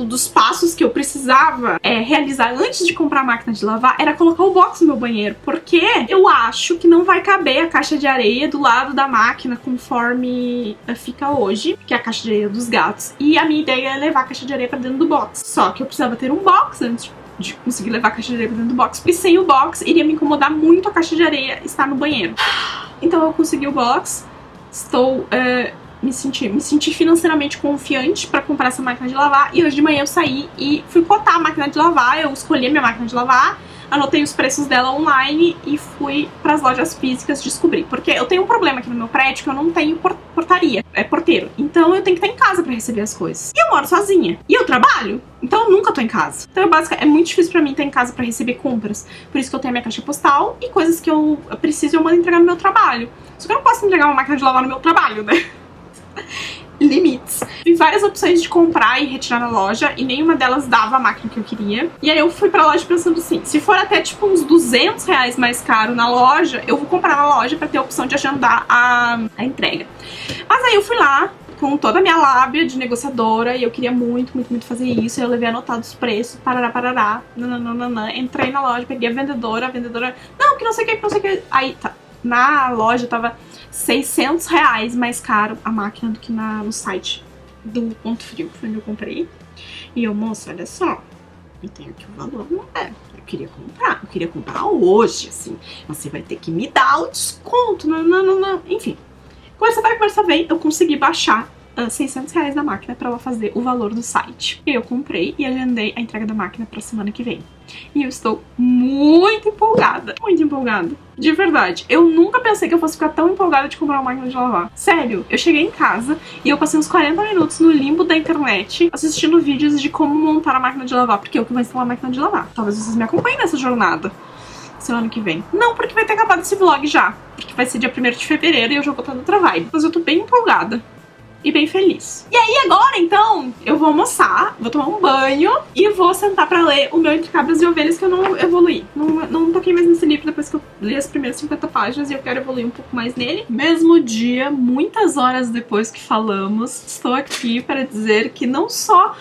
dos passos que eu precisava realizar antes de comprar a máquina de lavar era colocar o box no meu banheiro, porque eu acho que não vai caber a caixa de areia do lado da máquina conforme fica hoje, que é a caixa de areia dos gatos, e a minha ideia é levar a caixa de areia pra dentro do box. Só que eu precisava ter um box antes de conseguir levar a caixa de areia pra dentro do box, porque sem o box iria me incomodar muito a caixa de areia estar no banheiro. Então eu consegui o box, estou me senti financeiramente confiante pra comprar essa máquina de lavar, e hoje de manhã eu saí e fui cotar a máquina de lavar, eu escolhi a minha máquina de lavar, anotei os preços dela online e fui pras lojas físicas descobrir. Porque eu tenho um problema aqui no meu prédio que eu não tenho portaria, porteiro. Então eu tenho que estar em casa pra receber as coisas. E eu moro sozinha. E eu trabalho. Então eu nunca tô em casa. Então é muito difícil pra mim estar em casa pra receber compras. Por isso que eu tenho a minha caixa postal e coisas que eu preciso eu mando entregar no meu trabalho. Só que eu não posso entregar uma máquina de lavar no meu trabalho, né? Limites. Vi várias opções de comprar e retirar na loja e nenhuma delas dava a máquina que eu queria. E aí eu fui pra loja pensando assim, se for até tipo uns R$200 mais caro na loja, eu vou comprar na loja pra ter a opção de agendar a entrega. Mas aí eu fui lá com toda a minha lábia de negociadora e eu queria muito, muito, muito fazer isso. Eu levei anotado os preços, parará, nananana. Entrei na loja, peguei a vendedora, não, que não sei o que, não sei o que. Aí tá, na loja tava R$600 mais caro a máquina do que no site do Ponto Frio, que foi onde eu comprei. E eu, moça, olha só, eu tenho aqui o valor, não é? Eu queria comprar hoje, assim. Você vai ter que me dar o desconto, não. Enfim, conversa vem, eu consegui baixar R$600 da máquina pra ela fazer o valor do site. E eu comprei e agendei a entrega da máquina pra semana que vem. E eu estou muito empolgada. Muito empolgada. De verdade. Eu nunca pensei que eu fosse ficar tão empolgada de comprar uma máquina de lavar. Sério, eu cheguei em casa e eu passei uns 40 minutos no limbo da internet assistindo vídeos de como montar a máquina de lavar, porque eu que vou instalar a máquina de lavar. Talvez vocês me acompanhem nessa jornada semana que vem. Não, porque vai ter acabado esse vlog já. Porque vai ser dia 1º de fevereiro e eu já vou estar no outra vibe. Mas eu tô bem empolgada e bem feliz. E aí agora, então, eu vou almoçar, vou tomar um banho e vou sentar pra ler o meu Entre Cabras e Ovelhas, que eu não evoluí. Não toquei mais nesse livro depois que eu li as primeiras 50 páginas e eu quero evoluir um pouco mais nele. Mesmo dia, muitas horas depois que falamos, estou aqui para dizer que não só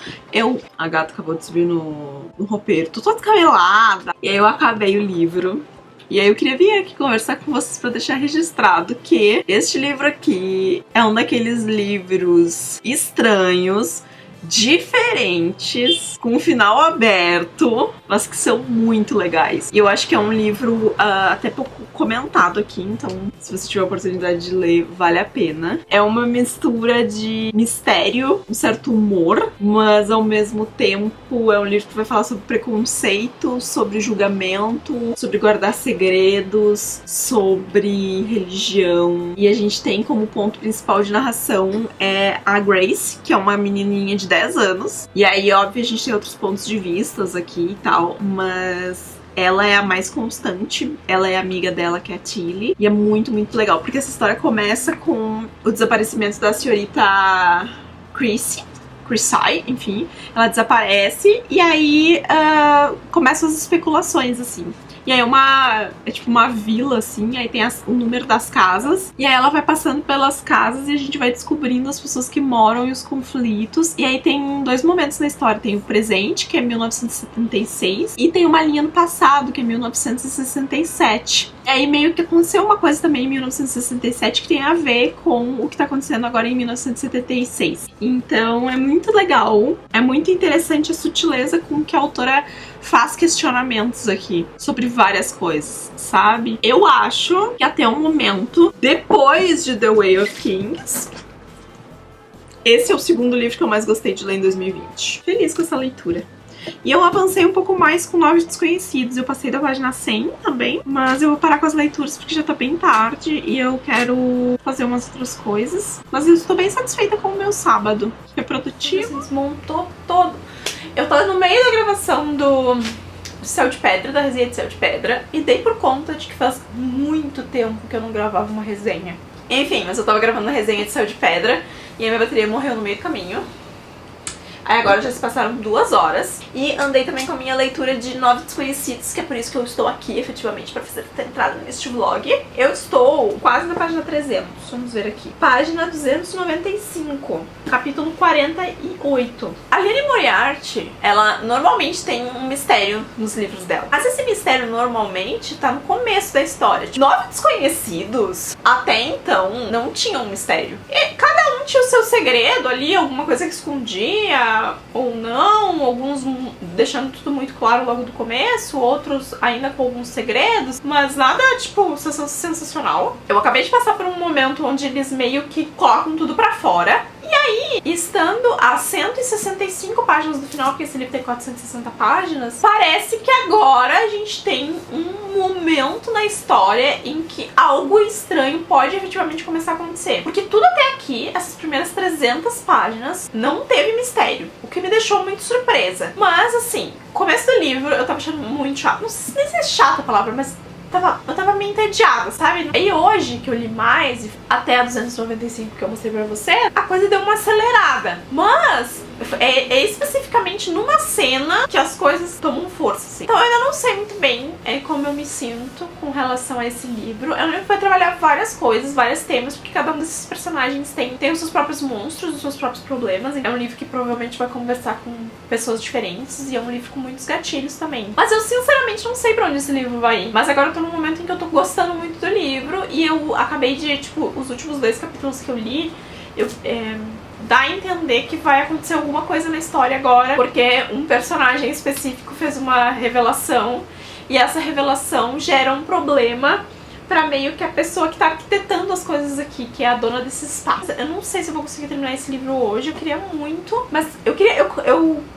a gata acabou de subir no roupeiro, tô toda descabelada. E aí eu acabei o livro. E aí eu queria vir aqui conversar com vocês pra deixar registrado que este livro aqui é um daqueles livros estranhos, diferentes, com um final aberto, mas que são muito legais. E eu acho que é um livro até pouco comentado aqui, então se você tiver a oportunidade de ler, vale a pena. É uma mistura de mistério, um certo humor, mas ao mesmo tempo é um livro que vai falar sobre preconceito, sobre julgamento, sobre guardar segredos, sobre religião. E a gente tem como ponto principal de narração a Grace, que é uma menininha de 10 anos. E aí, óbvio, a gente tem outros pontos de vistas aqui e tal, mas ela é a mais constante, ela é amiga dela, que é a Tilly, e é muito, muito legal, porque essa história começa com o desaparecimento da senhorita Chrissy, enfim, ela desaparece, e aí começam as especulações, assim. E aí é tipo uma vila, assim, aí tem o número das casas. E aí ela vai passando pelas casas e a gente vai descobrindo as pessoas que moram e os conflitos. E aí tem dois momentos na história. Tem o presente, que é 1976, e tem uma linha no passado, que é 1967. E aí meio que aconteceu uma coisa também em 1967 que tem a ver com o que tá acontecendo agora em 1976. Então é muito legal, é muito interessante a sutileza com que a autora faz questionamentos aqui sobre várias coisas, sabe? Eu acho que até o momento, depois de The Way of Kings, esse é o segundo livro que eu mais gostei de ler em 2020. Feliz com essa leitura. E eu avancei um pouco mais com Novos Desconhecidos. Eu passei da página 100 também, mas eu vou parar com as leituras porque já tá bem tarde e eu quero fazer umas outras coisas. Mas eu estou bem satisfeita com o meu sábado. Foi produtivo. Desmontou todo. Eu tô no meio da gravação do Céu de Pedra, da resenha de Céu de Pedra, e dei por conta de que faz muito tempo que eu não gravava uma resenha. Enfim, mas eu tava gravando a resenha de Céu de Pedra e a minha bateria morreu no meio do caminho. Aí agora já se passaram 2 horas. E andei também com a minha leitura de Novos Desconhecidos, que é por isso que eu estou aqui, efetivamente, pra fazer ter entrado neste vlog. Eu estou quase na página 300, vamos ver aqui. Página 295, capítulo 48. A Liane Moriarty, ela normalmente tem um mistério nos livros dela. Mas esse mistério normalmente tá no começo da história. Novos Desconhecidos, até então, não tinham um mistério. E cada um tinha o seu segredo ali, alguma coisa que escondia ou não, alguns deixando tudo muito claro logo do começo, outros ainda com alguns segredos, mas nada, tipo, sensacional. Eu acabei de passar por um momento onde eles meio que colocam tudo pra fora. E aí, estando a 165 páginas do final, porque esse livro tem 460 páginas, parece que agora a gente tem um momento na história em que algo estranho pode efetivamente começar a acontecer. Porque tudo até aqui, essas primeiras 300 páginas, não teve mistério, o que me deixou muito surpresa. Mas assim, começo do livro eu tava achando muito chato. Não sei nem se é chata a palavra, mas eu tava meio entediada, sabe? E hoje que eu li mais, até a 295 que eu mostrei pra você, a coisa deu uma acelerada. Mas é especificamente numa cena que as coisas tomam força, assim. Então eu ainda não sei muito bem como eu me sinto com relação a esse livro. É um livro que vai trabalhar várias coisas, vários temas, porque cada um desses personagens tem os seus próprios monstros, os seus próprios problemas. É um livro que provavelmente vai conversar com pessoas diferentes e é um livro com muitos gatilhos também. Mas eu sinceramente não sei pra onde esse livro vai ir. Mas agora eu tô num momento em que eu tô gostando muito do livro e eu acabei de, tipo, os últimos 2 capítulos que eu li, dá a entender que vai acontecer alguma coisa na história agora, porque um personagem específico fez uma revelação e essa revelação gera um problema pra meio que a pessoa que tá arquitetando as coisas aqui, que é a dona desse espaço. Eu não sei se eu vou conseguir terminar esse livro hoje, eu queria muito, mas eu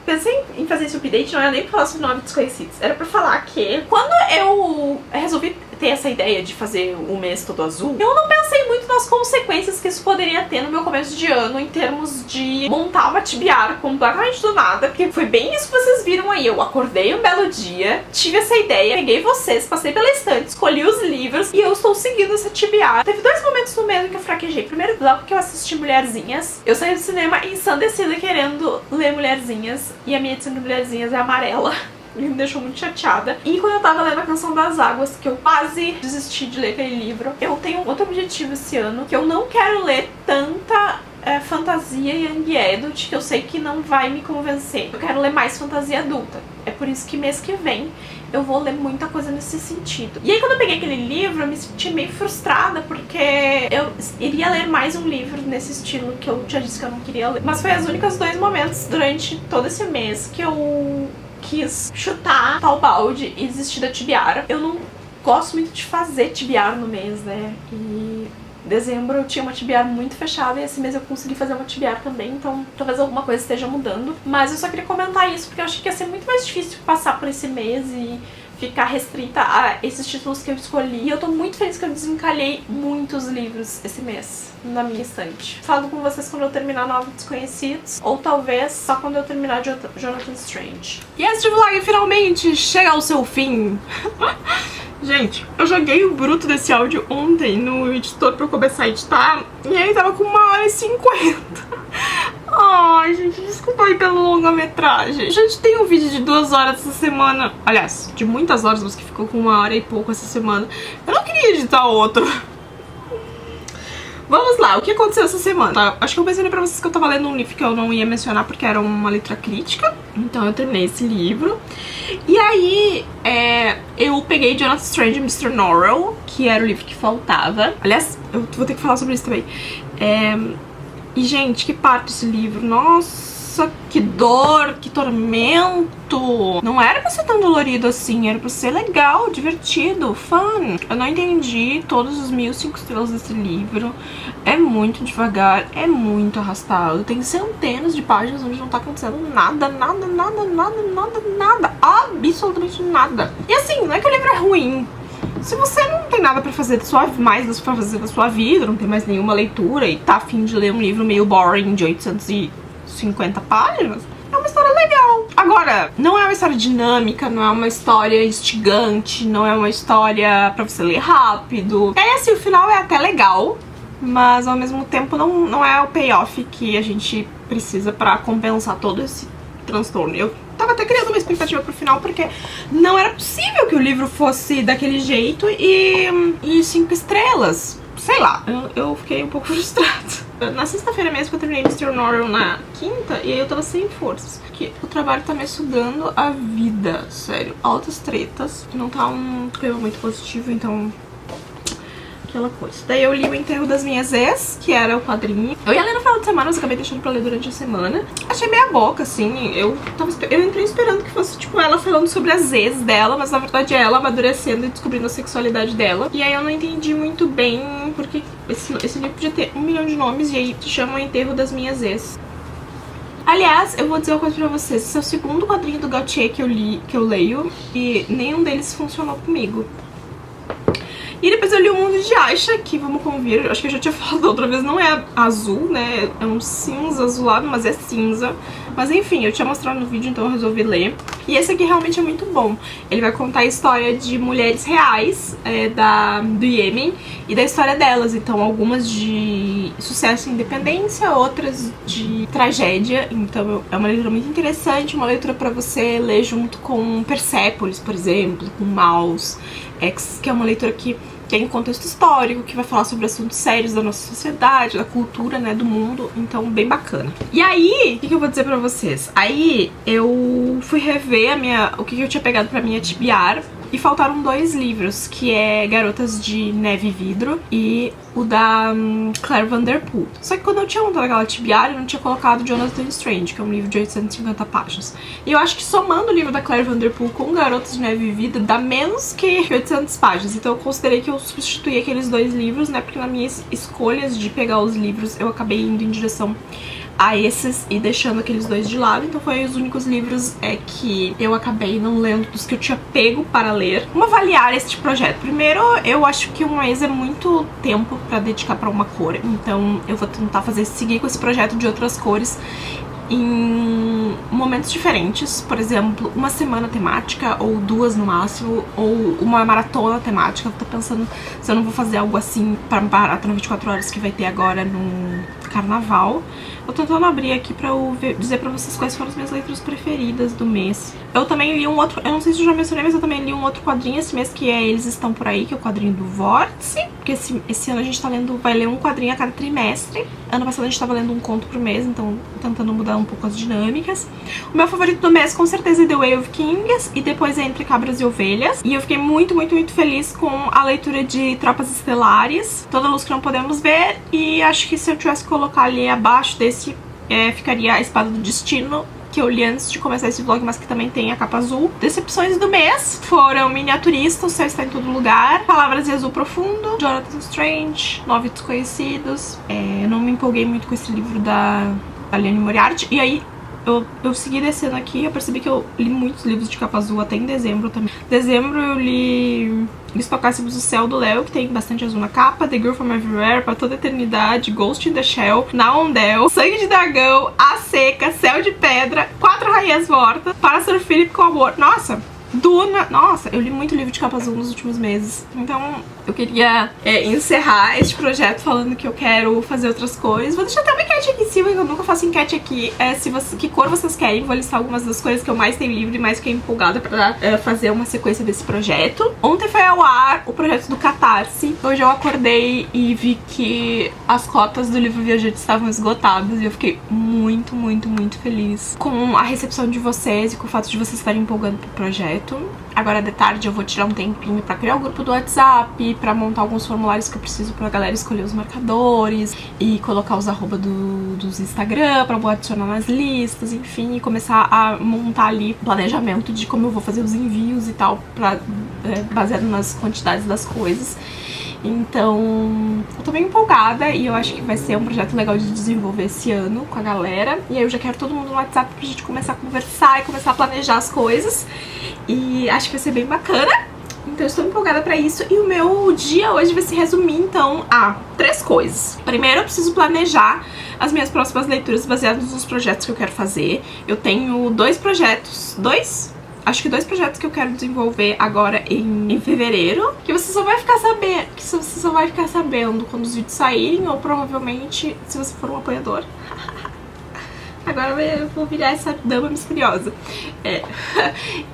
pensei em fazer esse update, não era nem pra falar sobre Novos Desconhecidos, era pra falar que quando eu resolvi ter essa ideia de fazer o mês todo azul, eu não pensei muito nas consequências que isso poderia ter no meu começo de ano em termos de montar uma tibiara completamente do nada, porque foi bem isso que vocês viram aí. Eu acordei um belo dia, tive essa ideia, peguei vocês, passei pela estante, escolhi os livros e eu estou seguindo essa tibiara. Teve 2 momentos no mês que eu fraquejei. Primeiro, logo que eu assisti Mulherzinhas, eu saí do cinema ensandecida querendo ler Mulherzinhas e a minha edição de Mulherzinhas é amarela. Me deixou muito chateada. E quando eu tava lendo A Canção das Águas, que eu quase desisti de ler aquele livro, eu tenho outro objetivo esse ano, que eu não quero ler tanta fantasia e young adult, que eu sei que não vai me convencer. Eu quero ler mais fantasia adulta. É por isso que mês que vem eu vou ler muita coisa nesse sentido. E aí quando eu peguei aquele livro, eu me senti meio frustrada, porque eu iria ler mais um livro nesse estilo que eu já disse que eu não queria ler. Mas foi os únicos 2 momentos durante todo esse mês que eu quis chutar tal balde e desistir da tibiara. Eu não gosto muito de fazer tibiara no mês, né? E dezembro eu tinha uma tibiara muito fechada e esse mês eu consegui fazer uma tibiara também, então talvez alguma coisa esteja mudando. Mas eu só queria comentar isso porque eu achei que ia ser muito mais difícil passar por esse mês e ficar restrita a esses títulos que eu escolhi. Eu tô muito feliz que eu desencalhei muitos livros esse mês na minha estante. Falo com vocês quando eu terminar Novos Desconhecidos, ou talvez só quando eu terminar Jonathan Strange. E este vlog finalmente chega ao seu fim. Gente, eu joguei o bruto desse áudio ontem no editor pra eu começar a editar, e aí tava com 1h50. Ai, gente, desculpa aí pelo longa-metragem. Gente, tem um vídeo de 2 horas essa semana. Aliás, de muitas horas, mas que ficou com 1 hora e pouco essa semana. Eu não queria editar outro. Vamos lá, o que aconteceu essa semana? Tá, acho que eu mencionei pra vocês que eu tava lendo um livro que eu não ia mencionar porque era uma leitura crítica. Então eu terminei esse livro. E aí, eu peguei Jonathan Strange e Mr. Norrell, que era o livro que faltava. Aliás, eu vou ter que falar sobre isso também. E, gente, que parte esse livro. Nossa, que dor, que tormento. Não era pra ser tão dolorido assim, era pra ser legal, divertido, fun. Eu não entendi todos os 1005 estrelas desse livro. É muito devagar, é muito arrastado. Tem centenas de páginas onde não tá acontecendo nada, absolutamente nada. E assim, não é que o livro é ruim. Se você não tem nada pra fazer mais pra fazer da sua vida, não tem mais nenhuma leitura e tá afim de ler um livro meio boring de 850 páginas, é uma história legal. Agora, não é uma história dinâmica, não é uma história instigante, não é uma história pra você ler rápido. É assim, o final é até legal, mas ao mesmo tempo não é o payoff que a gente precisa pra compensar todo esse transtorno. Eu tava até criando uma expectativa pro final, porque não era possível que o livro fosse daquele jeito e 5 estrelas. Sei lá, eu fiquei um pouco frustrada. Na sexta-feira mesmo que eu terminei Mr. Norrell na quinta, e aí eu tava sem forças. Porque o trabalho tá me sugando a vida, sério. Altas tretas, não tá um clima muito positivo, então... aquela coisa. Daí eu li O Enterro das Minhas Ex, que era o quadrinho. Eu ia ler no final de semana, mas acabei deixando pra ler durante a semana. Achei meia boca, assim. Eu entrei esperando que fosse, tipo, ela falando sobre as ex dela, mas na verdade é ela amadurecendo e descobrindo a sexualidade dela. E aí eu não entendi muito bem porque esse livro podia ter 1 milhão de nomes, e aí se chama O Enterro das Minhas Ex. Aliás, eu vou dizer uma coisa pra vocês. Esse é o segundo quadrinho do Gautier que eu leio, e nenhum deles funcionou comigo. E depois eu li O Mundo de Aisha, que vamos convir, acho que eu já tinha falado outra vez, não é azul, né, é um cinza azulado, mas é cinza. Mas enfim, eu tinha mostrado no vídeo, então eu resolvi ler. E esse aqui realmente é muito bom. Ele vai contar a história de mulheres reais do Iêmen e da história delas. Então algumas de sucesso e independência, outras de tragédia. Então é uma leitura muito interessante, uma leitura pra você ler junto com Persépolis, por exemplo, com Maus, que é uma leitura que tem contexto histórico, que vai falar sobre assuntos sérios da nossa sociedade, da cultura, né, do mundo, então bem bacana. E aí, o que eu vou dizer pra vocês? Aí eu fui rever o que eu tinha pegado pra minha TBR, e faltaram 2 livros, que é Garotas de Neve e Vidro e o da Claire Vanderpool. Só que quando eu tinha montado aquela TBR, eu não tinha colocado Jonathan Strange, que é um livro de 850 páginas. E eu acho que somando o livro da Claire Vanderpool com Garotas de Neve e Vidro, dá menos que 800 páginas. Então eu considerei que eu substituí aqueles 2 livros, né, porque nas minhas escolhas de pegar os livros, eu acabei indo em direção a esses e deixando aqueles 2 de lado. Então foi os únicos livros que eu acabei não lendo dos que eu tinha pego para ler. Vamos avaliar este projeto. Primeiro, eu acho que um mês é muito tempo para dedicar para uma cor, então eu vou tentar seguir com esse projeto de outras cores em momentos diferentes, por exemplo, uma semana temática, ou 2 no máximo, ou uma maratona temática. Eu tô pensando se eu não vou fazer algo assim para maratona 24 horas que vai ter agora no carnaval. Eu tô tentando abrir aqui pra eu dizer pra vocês quais foram as minhas leituras preferidas do mês. Eu também li um outro, eu não sei se eu já mencionei, mas eu também li um outro quadrinho esse mês, que é Eles Estão Por Aí, que é o quadrinho do Vórtice, porque esse ano a gente tá vai ler um quadrinho a cada trimestre. Ano passado a gente tava lendo um conto por mês, então tentando mudar um pouco as dinâmicas. O meu favorito do mês com certeza é The Way of Kings, e depois é Entre Cabras e Ovelhas. E eu fiquei muito feliz com a leitura de Tropas Estelares, Toda Luz Que Não Podemos Ver, e acho que se eu tivesse que colocar ali abaixo desse, ficaria A Espada do Destino, que eu li antes de começar esse vlog, mas que também tem a capa azul. Decepções do mês foram Miniaturista, O Céu Está em Todo Lugar, Palavras de Azul Profundo, Jonathan Strange, 9 Desconhecidos. Eu não me empolguei muito com esse livro da Liane Moriarty. E aí eu segui descendo aqui, eu percebi que eu li muitos livros de capa azul até em dezembro também. Em dezembro eu li Estocássemos do Céu, do Léo, que tem bastante azul na capa, The Girl From Everywhere, Pra Toda Eternidade, Ghost in the Shell, Naondel, Sangue de Dragão, A Seca, Céu de Pedra, 4 Rainhas Mortas, Para Sir Philip com Amor. Nossa, Duna, nossa, eu li muito livro de capa azul nos últimos meses, então eu queria encerrar este projeto falando que eu quero fazer outras coisas. Vou deixar até uma enquete aqui em cima, que eu nunca faço enquete aqui, que cor vocês querem. Vou listar algumas das coisas que eu mais tenho livro e mais fiquei empolgada pra fazer uma sequência desse projeto. Ontem foi ao ar o projeto do Catarse. Hoje eu acordei e vi que as cotas do livro Viajante estavam esgotadas e eu fiquei muito, muito, muito feliz com a recepção de vocês e com o fato de vocês estarem empolgando pro projeto. Agora de tarde eu vou tirar um tempinho pra criar o grupo do WhatsApp, pra montar alguns formulários que eu preciso pra galera escolher os marcadores e colocar os arroba dos Instagram pra eu adicionar nas listas, enfim, e começar a montar ali o planejamento de como eu vou fazer os envios e tal, baseado nas quantidades das coisas. Então, eu tô bem empolgada e eu acho que vai ser um projeto legal de desenvolver esse ano com a galera. E aí eu já quero todo mundo no WhatsApp pra gente começar a conversar e começar a planejar as coisas. E acho que vai ser bem bacana. Então eu estou empolgada pra isso. E o meu dia hoje vai se resumir, então, a 3 coisas. Primeiro, eu preciso planejar as minhas próximas leituras baseadas nos projetos que eu quero fazer. Eu tenho 2 projetos... Acho que 2 projetos que eu quero desenvolver agora em fevereiro, que você só vai ficar sabendo quando os vídeos saírem, ou provavelmente se você for um apoiador. Agora eu vou virar essa dama misteriosa.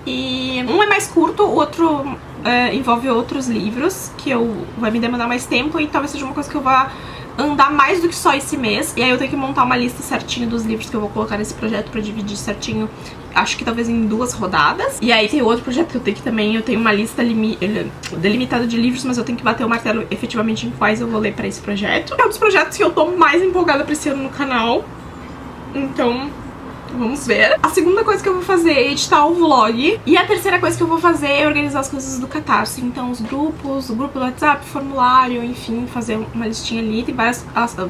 E um é mais curto, o outro envolve outros livros, que vai me demandar mais tempo e talvez seja uma coisa que eu vá andar mais do que só esse mês. E aí eu tenho que montar uma lista certinho dos livros que eu vou colocar nesse projeto pra dividir certinho, acho que talvez em 2 rodadas. E aí tem outro projeto que eu tenho que também, eu tenho uma lista delimitada de livros, mas eu tenho que bater o martelo efetivamente em quais eu vou ler pra esse projeto. É um dos projetos que eu tô mais empolgada pra esse ano no canal, então vamos ver. A segunda coisa que eu vou fazer é editar o vlog. E a terceira coisa que eu vou fazer é organizar as coisas do Catarse. Então os grupos, o grupo do WhatsApp, formulário, enfim, fazer uma listinha ali. Tem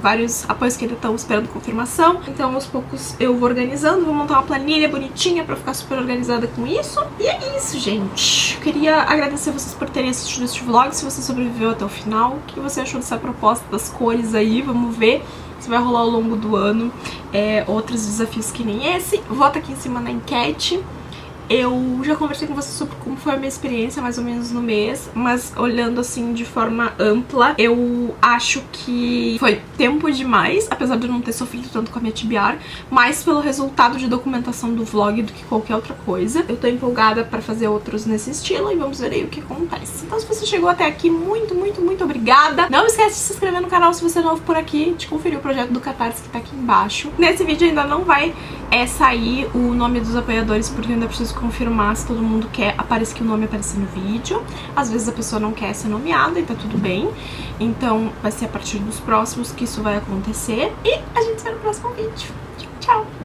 vários apoios que ainda estão esperando confirmação. Então aos poucos eu vou organizando, vou montar uma planilha bonitinha pra ficar super organizada com isso. E é isso, gente. Eu queria agradecer vocês por terem assistido este vlog. Se você sobreviveu até o final, o que você achou dessa proposta das cores aí? Vamos ver se vai rolar ao longo do ano outros desafios que nem esse. Vota aqui em cima na enquete. Eu já conversei com vocês sobre como foi a minha experiência mais ou menos no mês, mas olhando assim de forma ampla, eu acho que foi tempo demais, apesar de eu não ter sofrido tanto com a minha TBR, mais pelo resultado de documentação do vlog do que qualquer outra coisa. Eu tô empolgada pra fazer outros nesse estilo e vamos ver aí o que acontece. Então se você chegou até aqui, muito, muito, muito obrigada. Não esquece de se inscrever no canal se você é novo por aqui, de conferir o projeto do Catarse que tá aqui embaixo. Nesse vídeo ainda não vai sair o nome dos apoiadores, porque eu ainda preciso confirmar se todo mundo quer que o nome apareça no vídeo. Às vezes a pessoa não quer ser nomeada e tá tudo bem. Então vai ser a partir dos próximos que isso vai acontecer. E a gente se vê no próximo vídeo. Tchau!